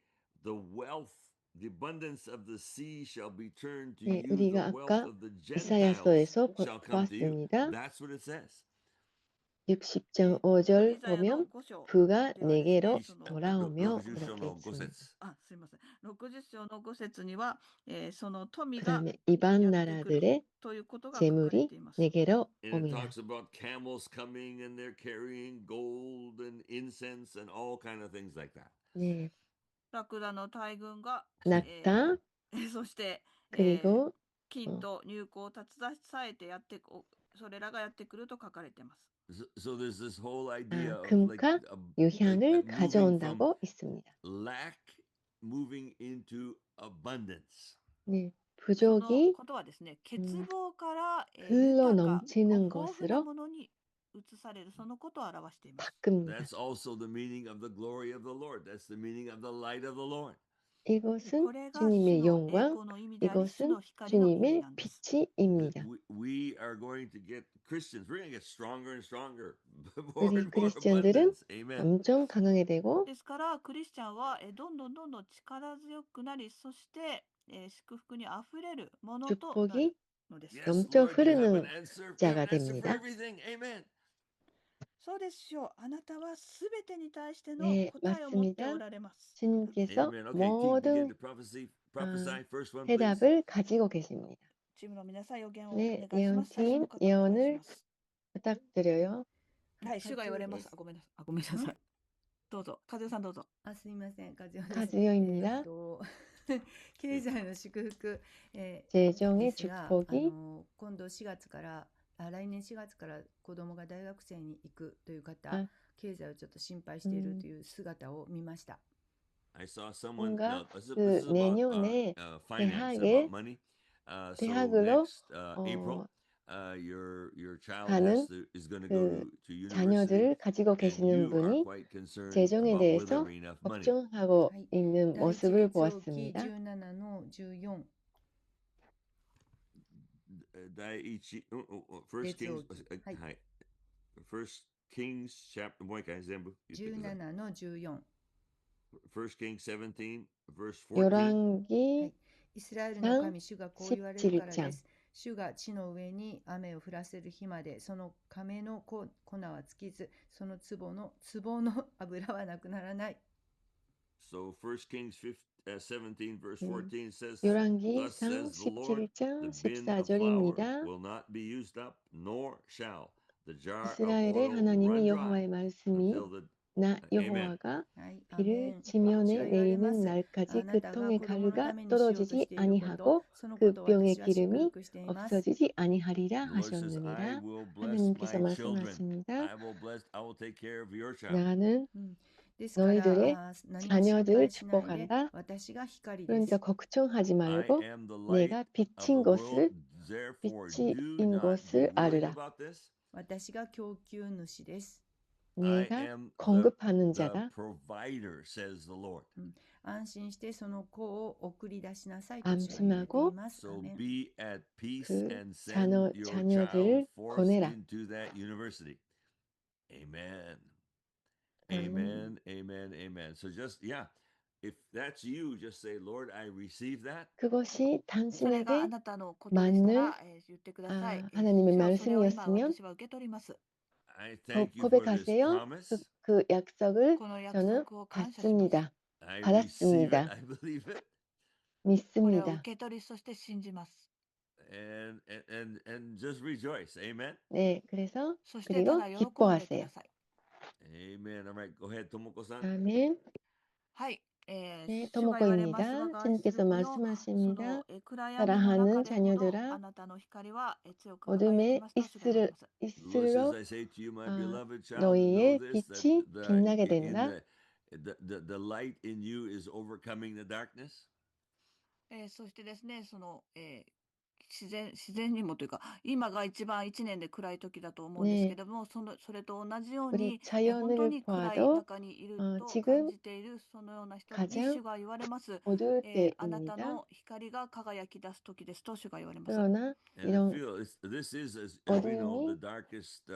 wealth, the abundance of the sea shall be turned to 네, you, the 우리가 wealth 아까 of the Gentiles 이사야서에서 shall come to you. 보았습니다. That's what it says. 60.5절 イザヤの 보면 5章 부가 ではですね、 내게로 その 돌아오며 60章 그렇게 の5 있습니다. 節。あ、すみません。60章の5節には、その富 그 が 다음에 이방 やってくる 나라들의 ということが書かれ 재물이 ています。 내게로 And it 옵니다. talks about camels coming and they're carrying gold and incense and all kind of things like that. 네, ラクダの大群が、낙타 そして、그리고 金と入港を携えてやってこそれらがやってくると書かれています。 So there's this whole idea of like 금과 유향을 moving from 가져온다고 있습니다. lack moving into abundance. 네, その 부족이 ことはですね、欠乏から、 흘러 豊か、 넘치는 豊富な 것으로 ものに移されるそのことを表しています。 바꿉니다. That's also the meaning of the glory of the Lord. That's the meaning of the light of the Lord. 이것은 これが主 주님의 の栄 영광, 光の意味であり、主 이것은 の光の意味 주님의 なんです。 빛입니다. We are going to get Christians. We're going to get stronger and stronger. More 우리 and more 크리스천들은 abundance. Amen. 엄청 강하게 되고 ですからクリスチャンはどんどん力強くなり、そして、祝福にあふれるものとなる 축복이 のです。 Yes, 넘쳐 Lord, you have an 흐르는 answer. You have 자가 an answer for 됩니다. everything. Amen. そうですよ。あなたはすべてに対しての 네, 答えを持ってお 맞습니다. られます。 주님께서 Amen. Okay, team, begin 모든 to prophesy. 아, Prophesy. First one, please. 해답을 가지고 계십니다. チームの皆さん、予言をお 네, 願いします。最初の 예언팀 方お願いし 예언을 ます。 부탁드려요. はい、主が言われます。あ、ごめんなさい。あ、ごめんなさい。どうぞ。和代さんどうぞ。あ、すみません、和代です。 가즈요입니다. 経済の祝福、で 재정의 すが、 축복이 今度4月から来年4月から子供が大学生に行くという方、あ経済をちょっと心配しているという姿を見ました。 I saw someone. 뭔가 This 그 is about 내년에 finance, 대학에 about money. So 대학으로 next April, your child 가는 is going to go 그 to university, 자녀들을 가지고 and 계시는 you are 분이 quite concerned 재정에 about whether 대해서 there enough money. 걱정하고 はい、 있는 第一 모습을 列王記 보았습니다. 17の14、 First Kings, はい、 はい。First Kings chapter もう一回全部言ってください。 17の14、 First Kings 17 verse 14. 열왕기 イスラエルの神主がこう言われるからで 17장 す。主が地の上に雨を降らせる日まで、その亀の粉は尽きず、その壺の油はなくならない。 So First Kings 17 verse 14 says, 열왕기 Thus says the Lord, 17장 the bin of flour 14절입니다. will not be used up, nor shall the jar of 이스라엘의 oil 하나님이 run dry 여호와의 말씀이 until the 나 Amen. 여호와가 はい、ア 비를 メン。 지면에 主が言われま 내리는 す。 날까지 あな 그 たが 통의 子供の 가루가 ためにしようと 떨어지지 していること、 아니하고 そのこ 그 とを 병의 私は祝 기름이 福しています。 없어지지 아니하리라 The Lord says, I 하셨느니라. will bless 하나님께서 my children. 말씀하십니다. I will take care of your child. 나는 ですから、 너희들의 何も心 자녀들을 配しないで、 축복한다. 私が光で 그러니까 す。 걱정하지 I 말고 am the light 내가 of 빛인 the world. 것을 Therefore, do 빛인 not be 것을 worried 알으라. about this. 私が供給主です。 I 내가 am 공급하는 the 자다. provider, says the Lord. 安心してその子を送り出しなさいと主は言われています。ア So メン。 be at peace 그 and send your child 자녀들을 forth 보내라. into that university. Amen. 아멘. Amen. Amen. Amen. So just, yeah, if that's you, just say, Lord, I receive that. 그것이 それがあ 당신에게 なたのことでしたら、言ってください。 하나님의 主はそれを今 말씀이었으면 私は受け取ります。 I thank you for this 고백하세요. promise. 그 약속을 この約 저는 束を感謝します。 받습니다. I receive it. 받았습니다. I believe it. これを受 믿습니다. け取り、そして信じます。 And just rejoice. Amen. 네, 그래서 そしてた 그리고 だ喜んでく 기뻐하세요. ださい。 Amen. All right. Go ahead, Tomoko-san. 아멘. はい。 네, 主が言われます 토모코입니다. 我が愛す 주님께서 る子よ、そ 말씀하십니다. の暗闇の 사랑하는 中でほど 자녀들아, あなたの光は強く輝き 어둠에 ますと主が言われます。 Lord says, 있을수록 I say to you, my beloved child, know 너희의 this, that 빛이 빛나게 된다. the light in you is overcoming the darkness. そしてですね、その、自然にもというか、今が一番一年で暗い時だと思うんですけども、それと同じよう 우리 に、本当 자연을 に暗い 봐도 中にいると 지금 感じているそのような人に 가장 主が言われます。 어두울 あなた 때입니다. の光が輝き出す時ですと主が言われます。 그러나 And I 이런 feel this is, as we know, the 어둠이 darkest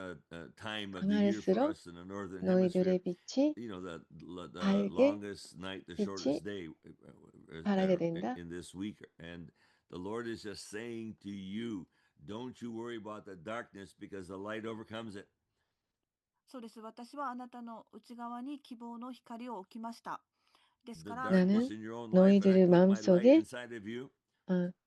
time of the year for 강할수록 us in the northern hemisphere. 너희들의 빛이 You know, the 밝게 longest night, the 빛이 shortest day 바라게 된다. in this week. And the Lord is just saying to you, don't you worry about the darkness because the light overcomes it. そうです。私はあなたの内側に希望の光を置きました。です The から、 darkness in your own life, and I 너희들의 put my light 마음속에 inside of you.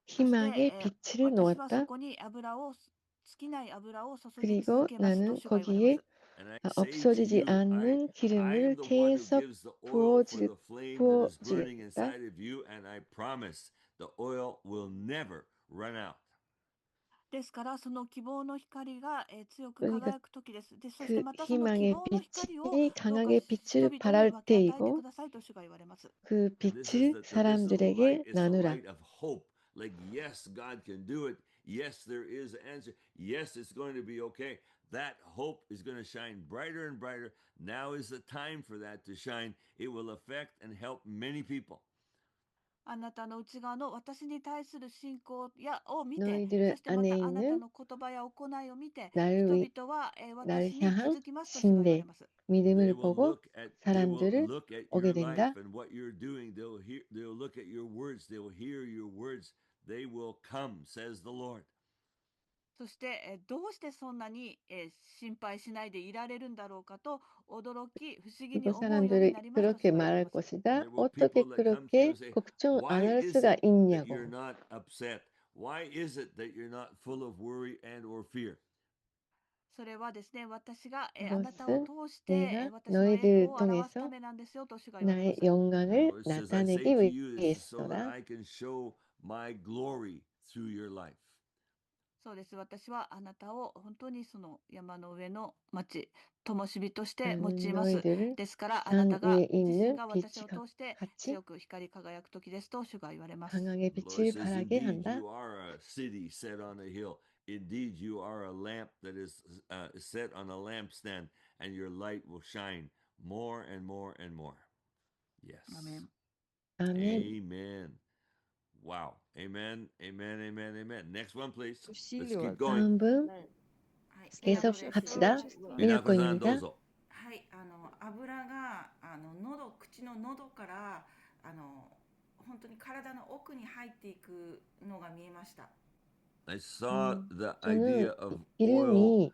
희망의 빛을 私はそ 놓았다. こに油を、尽きない油を注ぎ 그리고 続けますと 나는 主が言われま 거기에 す。 And I say to 없어지지 you, 않는 I am 기름을 the one who 계속 gives the oil for the flame that is burning 부어주겠다. inside of you, and I promise the oil will never run out. ですからその希望の光が強く 그러니까 輝く時です。で、そして 그 またその希 희망의 望の光をど 빛이 うか 강하게 人 빛을 々に 발할 分け与えてく 때이고 ださいと主が言われます。 그 And this is 빛을 the 사람들에게 light. It's the 나누라. light of hope. Like, yes, God can do it. Yes, there is an answer. Yes, it's going to be okay. That hope is going to shine brighter and brighter. Now is the time for that to shine. It will affect and help many people. あなたの内側の私に対する信仰を見て、 너희들 そしてま 안에 たあなた 있는 の言葉や行いを見て、 나를 人々は 날 私に気 향한 づきますと主が言われ 신뢰, ます。 They 믿음을 will 보고 look at 사람들을 오게 your 된다. life and what you're doing. They'll look at your words. They'll hear your words. They will come, says the Lord. そしてどうしてそんなに心配しないでいられるんだろうかと驚き不思議に 그리고 思うように 사람들이 なりますと 그렇게 主が言われ 말할 ます。 것이다. There will 어떻게 people that come to you 그렇게 and say, 걱정 why 안 할 is 수가 it that 있냐고. you're not upset? Why is it that you're not full of worry and or fear? それはですね、私があなたを 그것은 通して내가 私の栄光 너희들을 を表すた 통해서 めなんですよと主が言われま 나의 す。 The 영광을 Lord says, I say 나타내기 to you, this is so that 위해서다. I can show my glory through your life. そうです。私はあなたを本当にその山の上の町、灯火として用 나는 います。 너희들을 ですからあな 산 たが 위에 自身 있는 が私を 빛이 通して 같이 強く光り輝く時ですと主が言われます。 강하게 The Lord 빛을 says, 발하게 indeed, 한다. you are a city set on a hill. Indeed, you are a lamp that is set on a lampstand, and your light will shine more and more and more. Yes. 아멘. 아멘. Amen. Wow. Amen. Amen. Amen. Amen. Next one, please. Let's усиливаться. keep going. 다음 분 はい、 계속합시다. 미나코-san, 미나코입니다. どうぞ。はい、油が口の喉から本当に体の奥に入っていくのが見えました。 I saw the 저는 idea of oil. 기름이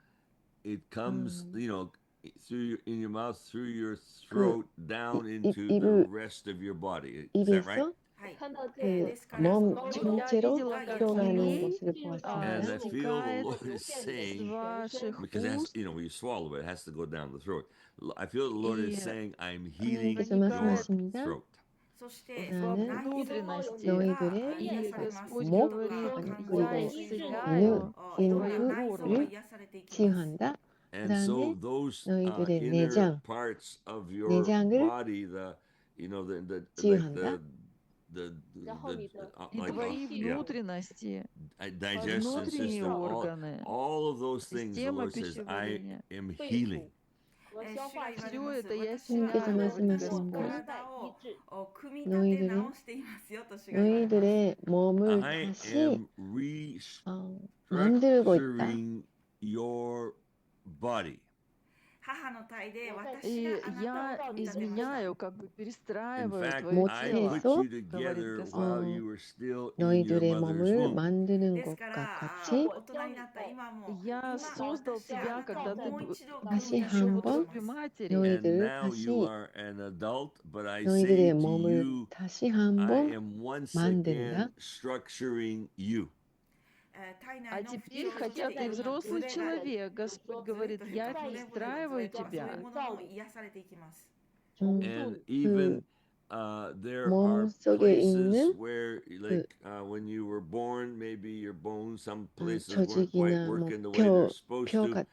It comes, through in your mouth, through your throat, down into the 입을 rest of your body. Is that right? 입에서 はい、 그 몸 전체로 흘러가는 것을 And I 보았습니다. feel the Lord is saying, ваших because it has, уст when you swallow it, it has to go down the throat. I feel the Lord is И saying, I'm healing 하나님께서 your 말씀하십니다. throat. そしてво 나는 внутренности. 너희들의 И Господь 목, говорит, 그리고 я 능, исцеляю твое горло. 인후를 치유한다. 그 And so 다음에 those 너희들의 inner 내장, parts of your 내장을 body, the like 치유한다. И твои внутренности, digestion внутренние system, органы, all of those things, the система Lord says, I пищеварения. am healing. Все это я 주님께서 исцеляю, говорит 말씀하십니다. Господь. 너희들의 몸을 I 다시 am 만들고 있다. restructuring your body. 母の体で И 私があなた я を組み立てました。 изменяю, как бы In перестраиваю fact, твое I тело, put 못해서 you together говорит while Господь. you were still in your 너희들의 mother's 몸을 womb. 만드는 です 것과 から 같이 大人になった今も Я создал 私があ тебя, なたを когда ты もう一度組み 다시 立てよう еще в とし 한번 ま утробе す。 матери. And 너희들을 now you 다시 are an adult, but I say 너희들의 to 몸을 you, 다시 I 한번 am once 만든다. again structuring you. 体 А 内の不 теперь, 調として хотя い ты る взрослый ズレが человек, Господь ズレ говорит, という я かズレズレ перестраиваю そういう тебя. ものも癒されていきます。 And even there are 몸 속에 places 있는 where, like when you were born, maybe your bones, some places weren't quite 조직이나 뭐 working the way they're supposed 뼈 to.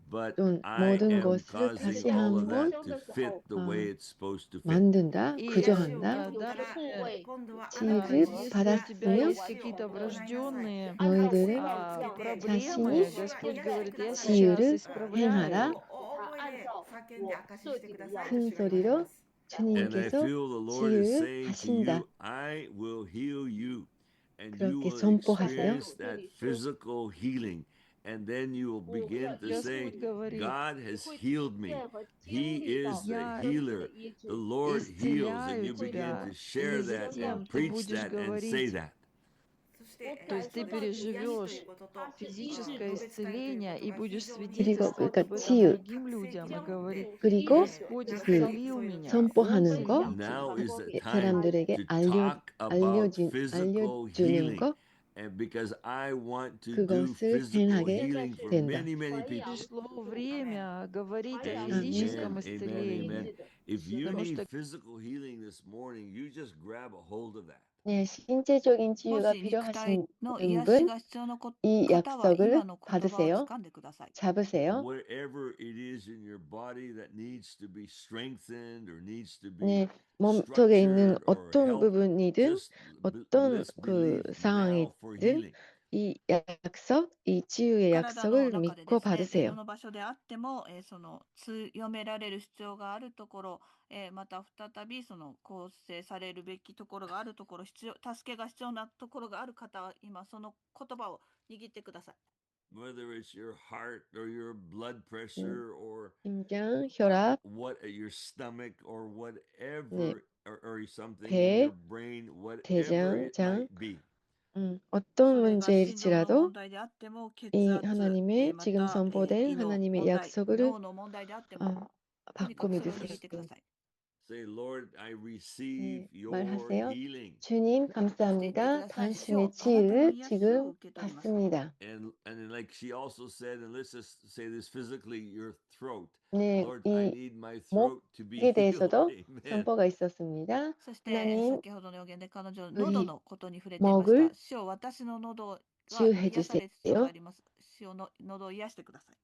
but 좀 I 모든 am 것을 causing 다시 all of 한번 that to fit the way 아, it's supposed to fit. 만든다, И 구조한다. дальше, 치유를 если у тебя 받았으면 есть какие-то врожденные 너희들은 проблемы, 자신이 Господь говорит, я сейчас 치유를 исправляю. 행하라. 큰 소리로 And I 주님께서 feel the Lord is 치유를 saying to 하신다. you, I will heal you. And you 그렇게 will 선포하세요. experience that physical healing. And then you will begin to say, Господь говорит, God has healed me. He is the я healer. The Lord heals. And исцеляю you begin тебя, to и share that затем and ты preach будешь that and say говорить. that. То есть ты переживешь физическое исцеление и будешь 그리고 свидетельствовать 그러니까 об этом 치유 другим людям и говорить, 그리고 Господь 그 исцелил меня, Он 선포하는 거 целитель. Now is the time 사람들에게 to talk about physical 알려주는 healing. 거 And because I want to do 그것을 physical 행하게 healing for 된다. many, many people. Пришло время говорить о Amen, физическом amen, исцелении. amen. If you Потому need что physical healing this morning, you just grab a hold of that. 네, 신체적인 も 치유가 し肉体 필요하신 の癒し 분, が必要な方 이 は 약속을 今の言葉を 받으세요. 掴んでください。 잡으세요. Whatever it is in your body that needs to be strengthened or needs to be 네, 몸 속에 있는 structured or 어떤 helped, 부분이든 just 어떤 let's 그 believe now for 상황이든 healing. 이 약속, 이 치유의 体の 약속을 中で 믿고 ですね、ど 받으세요. の場所であっても、その強められる必要があるところ、また再びその構成されるべきところがあるところ、助けが必要なところがある方は、今その言葉を握ってください。 Whether it's your heart or your blood pressure or 심장, 혈압, what your stomach or whatever 네, or something in 배, your brain, whatever 대장, it 장, might be. 어떤 それが心臓の 문제일지라도 問題であっても、血 이 圧、 하나님의 ま 지금 た、胃 선포된 の 하나님의 問題、 약속을 脳の問題であっても、 とにか 받고 くそれを握 믿으세요. ってください。 Say, Lord, I receive 네, your 말하세요. healing. 주님 そして言ってく 감사합니다. ださい。主 당신의 よ、あなたの 치유를 癒しを 지금 受け取ります。 받습니다. And like she also said, and let's just say this physically, your throat. 네, Lord, I 이 need my throat to be 목에 healed. 대해서도 Amen. 선포가 있었습니다. そして、 하나님 先ほどの予言で彼女の喉 우리 のことに触れていました。 목을 主よ、私の喉が 치유해 癒される必要が 주세요. あります。主よの喉を癒してください。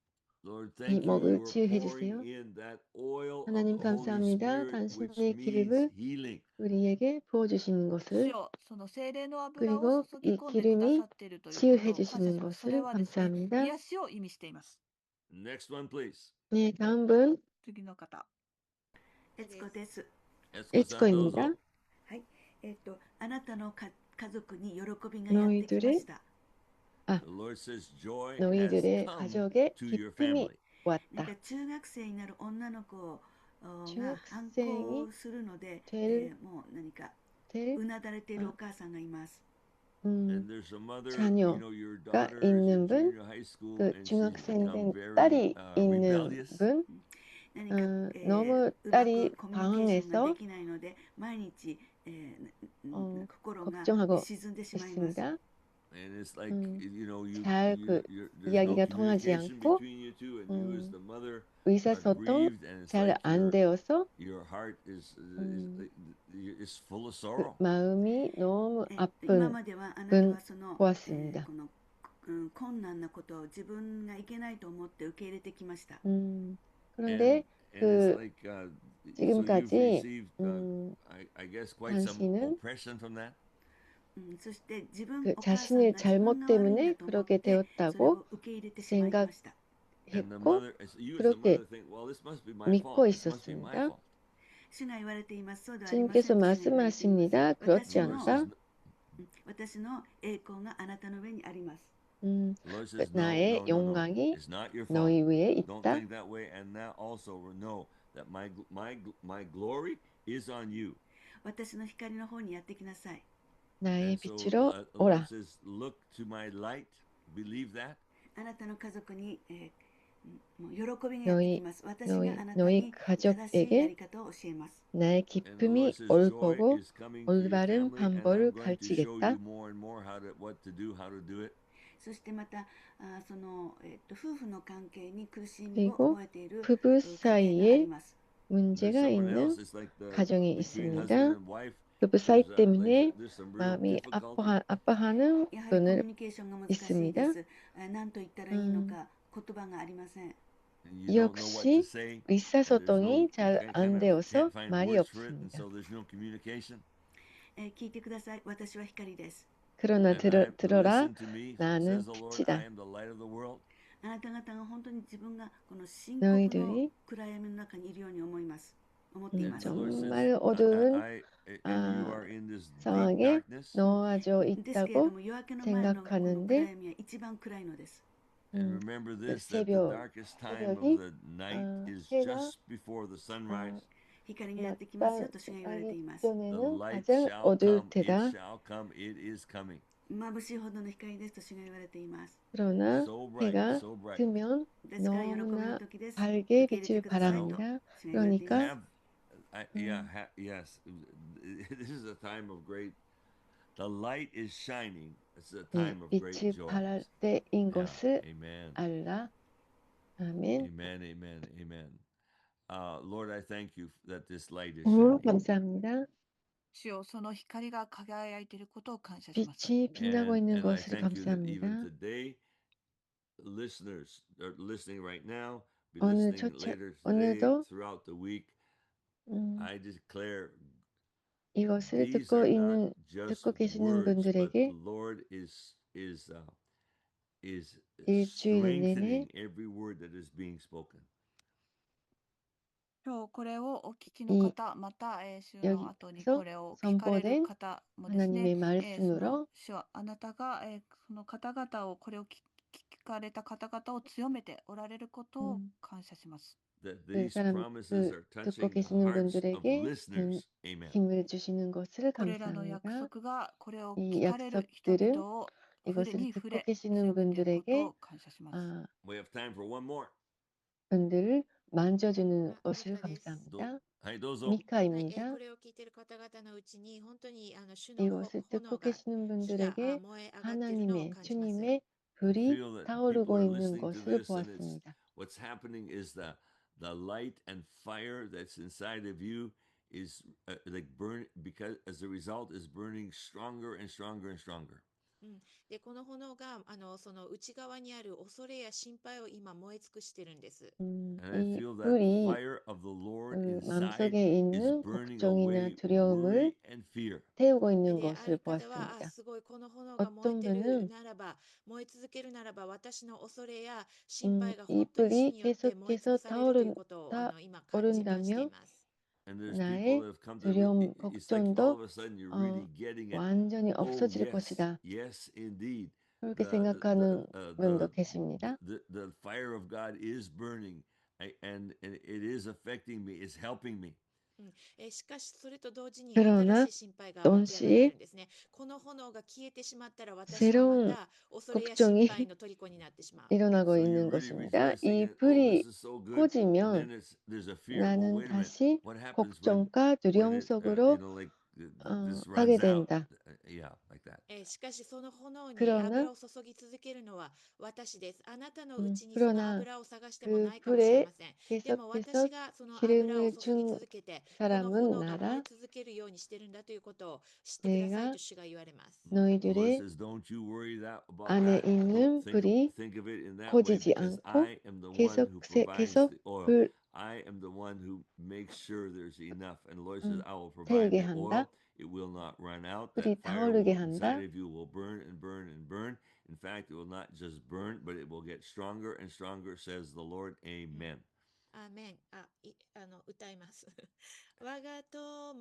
Lord, 이 thank you. You 목을 are 치유해 pouring 주세요. in that oil of 하나님 the Holy 감사합니다. Spirit, which 당신의 means 기름을 healing. 우리에게 부어주시는 主 것을 よ、その精霊の油を 그리고 注ぎ 이 込んでくださ 기름이 っているということ 치유해 を感謝 주시는 します。それ 것을 はですね、 감사합니다. 癒しを意味しています。 Next one, please. 네, 다음 분 次の方。エツコです。 에스코입니다. はい。あなたの家族に喜びがやってきました。 The Lord says joy has 너희들의 come 가족에 to your 기쁨이 family. なん 왔다. か中学生になる女の子が反 중학생이 抗するので、 될 もう何か 될 うなだれているお母さんがいます。 And there's a mother, 자녀가 you know, your daughter is 있는 in 분, junior high school 그 and she's 중학생 become 된 very 딸이 있는 rebellious. 분, 何か、 너무 うま 딸이 くコミュニケーションが 방황해서 できないので、毎日、心が 걱정하고 沈んでしまいます。 있습니다. And it's like, you know, 잘 그 there's no 이야기가 통하지 communication 않고 between you two, and you as the mother are 의사소통 grieved, and it's 잘 like 안 되어서 your heart is full of 그 sorrow. 마음이 너무 今 아픈 まではあなたはその、보았습니다 この、困難なことを自分がいけないと思って受け入れてきました。 그런데 And it's 그 like, so you've 지금까지 received, 음, I guess, quite some 당신은 oppression from that. そして自分、 그 お母さん 자신의 が自分 잘못 が悪いん 때문에 だと思っ 그렇게 て、それ 되었다고 を受け入れてしまいました。 And the 했고 mother, you as the 그렇게 mother think, well, this must be my 믿고 fault. This must be my 있었습니다. fault. 主が言われています。そうではありません 주님께서 と主が言われています。 말씀하십니다. 그렇지 The Lord 않다. says, 私の栄光があなたの上にあります。 음, the Lord says, no, 나의 no, no, no. 영광이 It's not your fault. 너희 위에 Don't 있다. think that way. And now also know that my glory is on you. 私の光の方にやってきなさい。 나의 And so 빛으로 the Lord 오라. says, look to my light. Believe that. あなたの家族に、もう喜びがやってきます。私があなた 너희 に正しいや 가족에게 り方を教えます。 나의 And the Lord 기쁨이 says, 올 joy 거고 is coming to your 올바른 family, and I'm 방법을 going to show 가르치겠다. you more and more what to do, how to do it. そしてまた、その、夫婦の関係に苦しみを 그리고 覚えている 부부 家庭があ 사이에 ります。 There's 문제가 someone 있는 else. It's like the 가정이 between 있습니다. husband and wife. 부부 사이 때문에 There's some real 마음이 difficulty. 아파하는 やはりコミュ 분을 ニケーションが難しいです。何と言ったらいいのか言葉がありません。and you don't know what to 역시 say, and there's no, 의사소통이 you 잘 kind 안 of 되어서 can't find 말이 words for it, and 없습니다. so there's no communication. 聞いてください。私は光です。 그러나 And I 들어라. listen to me, 나는 says the Lord. I 빛이다. am the light of the world. あなた方が本当に自分がこの深刻の 너희들이 暗闇の中にいるように思っていま And す。 the Lord says, 정말 어두운 and you are in this deep 상황에 darkness. 놓아져 ですけれど 있다고 も夜明けの前のこの暗 생각하는데 闇は一番暗いのです。 And 음, remember 그 this, that the 새벽, darkest time of 새벽이 the night is 해가 just before the sunrise. 光がやってきますよと主が言われてい 나기 ます。 The 전에는 light 가장 shall 어두울 come, it 때다. shall come, it is coming. 眩しいほどの光ですと主が言われています。 그러나 So bright, 해가 so bright. 뜨면 ですから喜びの 너무나 時です。 밝게 受け入れ 빛을 てくださいと 발합니다. 主が言われています。 그러니까 Yes, this is a time of great, the light is shining. It's a 네, time of great 빛이 joy. 발할 때인 Yeah, 것을 amen. 알라. 아멘. Amen, amen, amen. Lord, I thank you that this light is 오늘 shining. 감사합니다. 主よ、その光が輝いていることを感謝します。 빛이 빛나고 있는 And I 것을 thank you that even 감사합니다. today, listeners are listening right now, be 오늘 listening later today, 오늘도 throughout the week. I declare 이것을 these 듣고 are not 있는 just 듣고 계시는 words, but 분들에게 the Lord is 일주일 strengthening 내내 every word that is being spoken. 今日これをお聞きの方、また、主の後に 여기서 これを聞かれる 선포된 方もですね、 하나님의 その 말씀으로 主はあなたが、その方々をこれを聞かれた方々を強めておられることを感謝します。 That 그 these 사람 promises are 듣고 touching the 계시는 hearts of 분들에게 listeners. Amen. 힘을 주시는 것을 これらの約 감사합니다. 束がこれを 이 聞かれる人 약속들은 々を이것을 に 듣고 触れ 계시는 強めていること 분들에게 を感謝します。 We have time for one more. 분들을 만져주는 것을 ミカです。 감사합니다. はい、どうぞ。はい、미카입니다. これを聞いている方々のうちに本当に主の 이것을 듣고 炎が 계시는 火が 분들에게 燃え上がっているのを 하나님의 感じます。 주님의 불이 Feel that people 타오르고 are 있는 listening to 것을 this, and it's 보았습니다. what's happening is the light and fire that's inside of you is like burn, because as a result is burning stronger and stronger and stronger. で、この炎がその内側にある恐れや心配を今燃え尽くしているんです。 And I 이 feel that 불이 fire of the Lord 그 inside 마음속에 is 있는 burning 걱정이나 away 두려움을 worry and fear. 태우고 있는 で、あ 것을 る方は、보았습니다. すごいこの炎が燃え 어떤 てる 분은 ならば、燃え続けるならば、私の恐れや心配が 이 本当に主 불이 によって燃え尽 계속해서 くされるということを今実感してい 타오른다면 ます。 And there's people 나의 that have come to 두려움, it's like all 걱정도 of a sudden you're really getting it. 완전히 Oh 없어질 yes, 것이다. yes indeed. 그렇게 The 생각하는 분도 계십니다. the fire of God is burning, and it is affecting me. It's helping me. しかしそれと同時に 그러나 新しい心配が湧き上がっているんですね。この炎が消えてしまったら私はま 새로운 た恐れや心配の虜になってしまう。 일어나고 So you're 있는 really 것입니다. rejoicing 이 and oh, 불이 this is so good. And 꺼지면 then there's a fear. Well, 나는 wait a minute. 다시 What happens 걱정과 when 두려움 it 속으로 like this 가게 runs out? 된다. Yeah, like that. しかしその炎に 그러나 油を注ぎ続けるのは私です。あなたのうちにその 그러나 油を探しても 그 ないかもしれ 불에 ません。でも 계속해서 私がその油を 기름을 注ぎ 준 続けて、この 사람은 炎が燃え 나라. 続けるようにしてるんだということを知ってください 내가 と主が言われます。 The Lord 너희들의 says, "Don't you worry about 안에 that. 있는 Don't 불이 think of it in that way, 꺼지지 because 않고 I am the one who provides 계속 the oil. 불 I am the one who makes sure there's enough." And the Lord says, "I will provide 태우게 the oil. 한다. It will not run out. 불이 That fire 타오르게 inside 한다. of you will burn and burn and burn. In fact, it will not just burn, but it will get stronger and stronger," says the Lord. Amen. アーメン。歌います。我が灯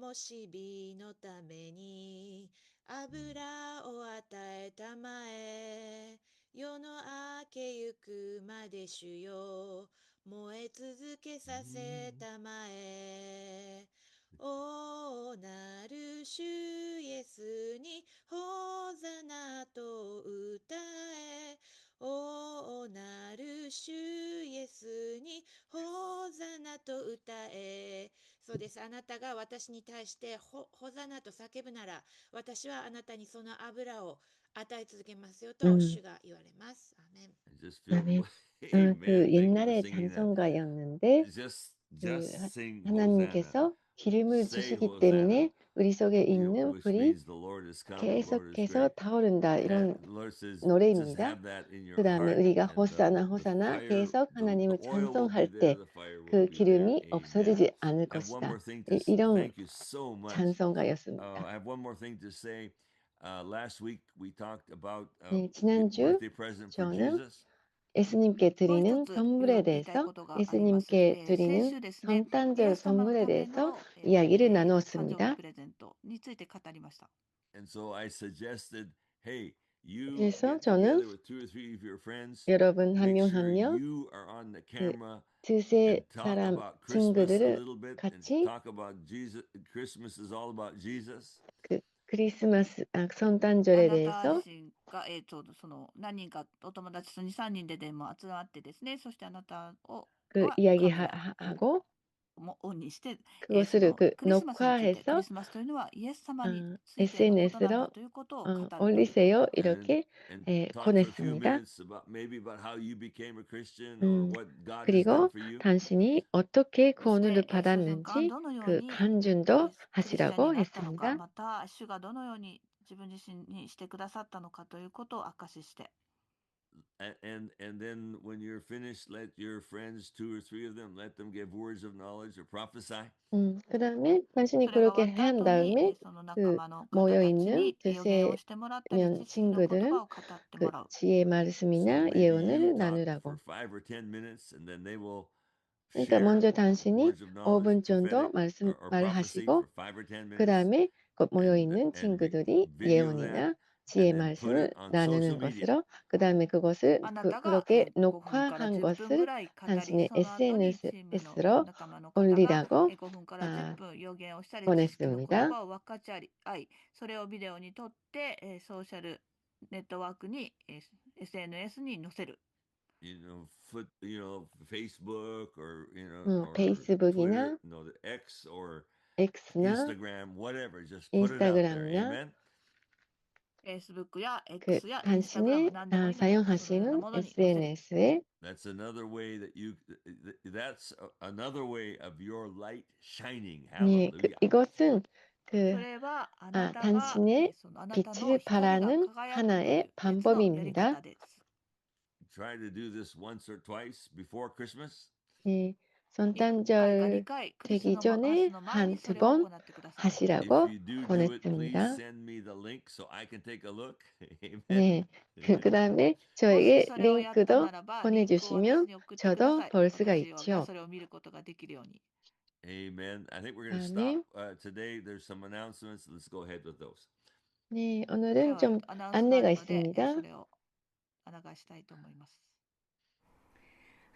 火のために油を与えたまえ、世の明けゆくまで主よ、燃え続けさせたまえ。おなる主イエスにホザナと歌え。おなる主イエスにホザナと歌え。そうです。あなたが私に対してホザナと叫ぶなら、私はあなたにその油を与え続けますよと主が言われます。アーメン。I just feel, 아멘. Amen. 그 Thank you for 옛날에 singing that. 찬송가였는데 Just just 하- sing Hosanna. 하나님께서 기름을 Say 주시기 Hosanna. 때문에 우리 속에 있는 Which 불이 means the Lord is come, the Lord is 계속해서 great. 타오른다. And 이런 the Lord says, just 노래입니다. have that in your 그 다음에 heart, 우리가 and 호사나 the 호사나 fire, 계속 the 하나님을 oil will be 찬송할 there, 때 the fire will 그 be there. 기름이 Amen. 없어지지 않을 I have one 것이다. more thing to 이런 thank you so much. 찬송가였습니다. I have one more thing to say. Last week we talked about 네, 지난주 birthday present for 저는 Jesus. 예수님께 もう 드리는 一つ 선물에 言いたい 대해서 ことがあります。 예수님께 先 드리는 週ですね、イエ 성탄절 ス様の 선물에 ため 대해서 の、誕 이야기를 生 나누었습니다. 日プレゼントについて語りました。 And so I suggested, hey, you 그래서 get 저는 together with 2 or 3 of your friends. 여러분 한 Make 명 sure 한 명 you are on the 그 camera 두세 and talk 사람 about Christmas a 친구들을 little bit and 같이 talk about Jesus. Christmas is all about Jesus. 그 크리스마스 あ 선탄절에 なた 대해서 自身が、ちょうどその何人かお友達と2、3人でも集まってですね、そしてあなたを 그 はカメラを 이야기하고 もオンにして、そ 그것을 の 그 クリスマスについて、ク 녹화해서 リスマスというのはイエス様についてのことなんだ SNS로 ということを語るということ。 올리세요 And, 이렇게 and talk for a few 보냈습니다. minutes about maybe about how you became a Christian or what God has done 그리고 for you. 당신이 어떻게 そして 구원을 数分間 받았는지 どのよう 그 に 간증도 クリスチャン 하시라고 になったのか、 했습니다. また主がどのように自分自身にしてくださったのかということを証しして、 And then when you're finished, let your friends, 2 or 3 of them, let them give words of knowledge or prophesy. 그 다음에 당신이 それが 그렇게 終わった 한 後に 다음에 その仲 그 間の方 모여 たち 있는 に予言 두세 をしてもらったり、 명 知識の言 친구들은 葉を語っても 그 らう。 지혜 So 말씀이나 maybe you 예언을 talk 나누라고. for 5 or 10 minutes, and then they will 그러니까 share 먼저 당신이 words of knowledge, 5분 정도 prophetic or prophecy 말하시고 for 5 or 10 그 minutes, 다음에 그 모여 and 있는 친구들이 video that, 예언이나 지혜 and then put 말씀을 it on social 나누는 media. 것으로 그 다음에 그것을 あなたが 그렇게 5分から 녹화한 10分ぐ 것을 らい語り、 당신의 その後にチームの SNS로 仲間の方が 올리라고 5分から10分予言をしたり、知識の言 보냈습니다. 葉を分かち合い、それをビデオに撮って、ソーシャルネットワークに、SNS に載せる。 Facebook or or 페이스북이나 Twitter, the X or X나 Instagram, whatever. Just put it out there. 인스타그램이나 Amen. Facebook や그 X や Instagram、 당신의 何でもいいので、そのような 사용하시는 ものに載せる。 SNS에 That's another way that that's another way of your light shining. 네, Hallelujah. 이것은 そ 그 れはあなたが、 당신의 あなたの 빛을 光が 발하는 輝くという 하나의 別のやり 방법입니다. 方です。 Try to do this once or twice before Christmas. 네, 1回か 성탄절 2回、クリス 되기 マス 전에 の前に 한 そ 두 れを 번 行ってください。 If 하시라고 you do it, please 보냈습니다. send me the link so I can take a look. Amen. 네, Amen. 그 다음에 もし 저에게 それをやったな 링크도 らば、リンクを私 보내주시면 に送ってくだ 저도 さい。 볼 수가 私が 있죠. それを見ることができるように。 Amen. I think we're going to 다음에 stop today. There's some announcements. Let's go ahead with those. 네, 今日 오늘은 は 좀 アナウンスがあ 안내가 るので、 있습니다. それをお願いしたいと思います。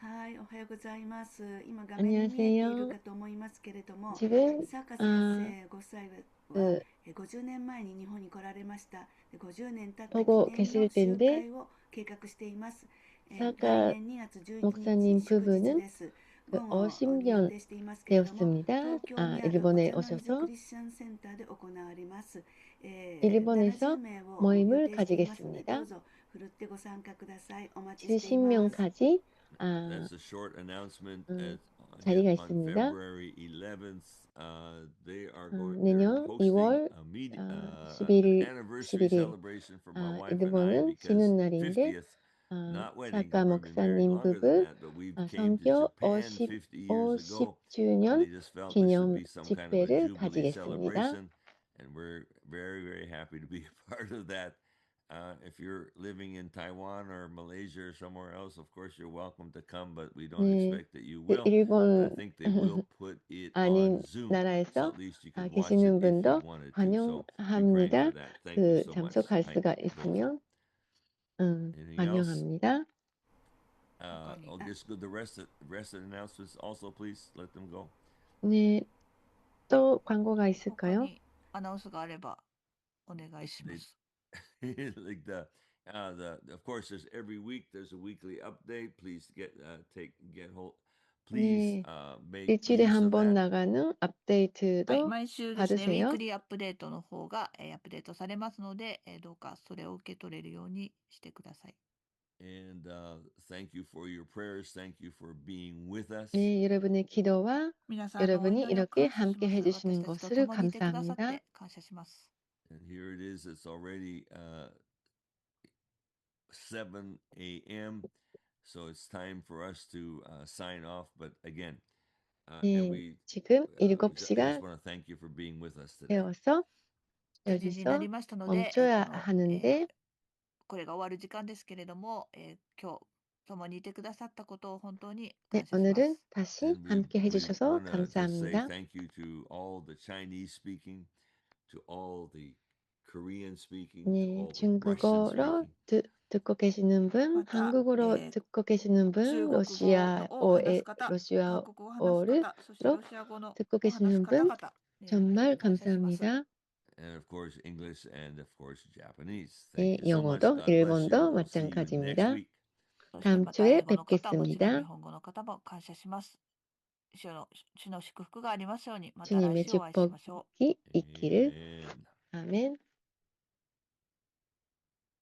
はい、おはようございます。今画面に見えているかと思いますけれども、 지금 サーカス 아, 発生5歳は 그 50年前に日本に来られました。で50年経った 보고 記念 계실 の集 텐데 会を計画しています。来 사가 年2月11 목사님 日祝日 부부는 です。 그 午後に予 50년 定していますけれども、 되었습니다. 東京 아, にあるお 일본에 茶の水ク 오셔서 リスチャンセンターで行われます。70 일본에서 名を予 모임을 定していますので、ど 가지겠습니다. うぞふるってご参加ください。お待ちしています。 70명까지 That's a short announcement. 자리가 On 있습니다. February 11th, they are going. They're 내년 hosting 2월 a meeting, an 11일 anniversary 11일 celebration for my wife and I 일본은 because 쉬는 날인데 50th, not wedding, 사카 because we've been married 목사님 longer than 부부 that, but we came to 선교 Japan 50 years ago, and 50주년 they just felt this should 기념 be some kind of a 집회를 jubilee 가지겠습니다. celebration, and we're very, very happy to be a part of that. If you're living in Taiwan or Malaysia or somewhere else, of course you're welcome to come, but we don't 네, expect that you 그 will. I 일본 think they will put it on 아닌 Zoom, so 나라에서 at least you can watch it 계시는 if you 분도 wanted to. So be praying 환영합니다. for that. Thank you 그 so much. 참석할 수가 Dosa. 있으면 Anything else? 환영합니다. I'll just go the rest of the announcements also, please let them go. 네, 또 광고가 他 있을까요? にアナウンスがあればお願いしま They- す。 like of course there's every week there's a weekly update. Please get hold. Please 네, make 일주일에 use 한 of 번 that. 나가는 はい、 업데이트도 毎週ですね、ウィー 받으세요. クリーアップデートの方が、アップデートされますので、どうかそれを受け取れるようにしてください。And thank you for your prayers. Thank you for being with us. 네, 여러분의 기도와 皆さんのお 여러분이 祈りを 이렇게 感謝し 함께 ます。 해주시는 私たちと 것을 共にいてくださっ 감사합니다. て感謝します。 And here it is. It's already 7 a.m. So it's time for us to sign off. But again, and 네, 지금 I just 7시가 want to thank you for being with us today. 되어서 9時にな 여기서 りましたので、 멈춰야 하는데 これが終わる時間ですけれども、今日共にいてくださったことを本当に 네, 感謝します。 오늘은 다시 And 함께 we 해주셔서 want to just say 감사합니다. thank you to all the Chinese speaking, to all the Korean speaking, to 네, all the Russian 중국어로 speaking. 듣고 계시는 분, また、 한국어로 듣고 계시는 中 분, 国語を話す方、韓国語を話す 러시아어를 方、そしてロシア語の 듣고 を話す 계시는 方 분 々、本当 정말 に感謝します 감사합니다. And of course, English and of course, Japanese. 네, Thank you so much. 영어도 God bless you. 일본도 We'll see you next 마찬가지입니다. week. そして 다음 また 주에 英語の方もちろん 뵙겠습니다. 日本語の方も感謝します。主の祝福がありますように、また来 주님의 週お会いしましょう。 축복이 있기를. Amen. 아멘.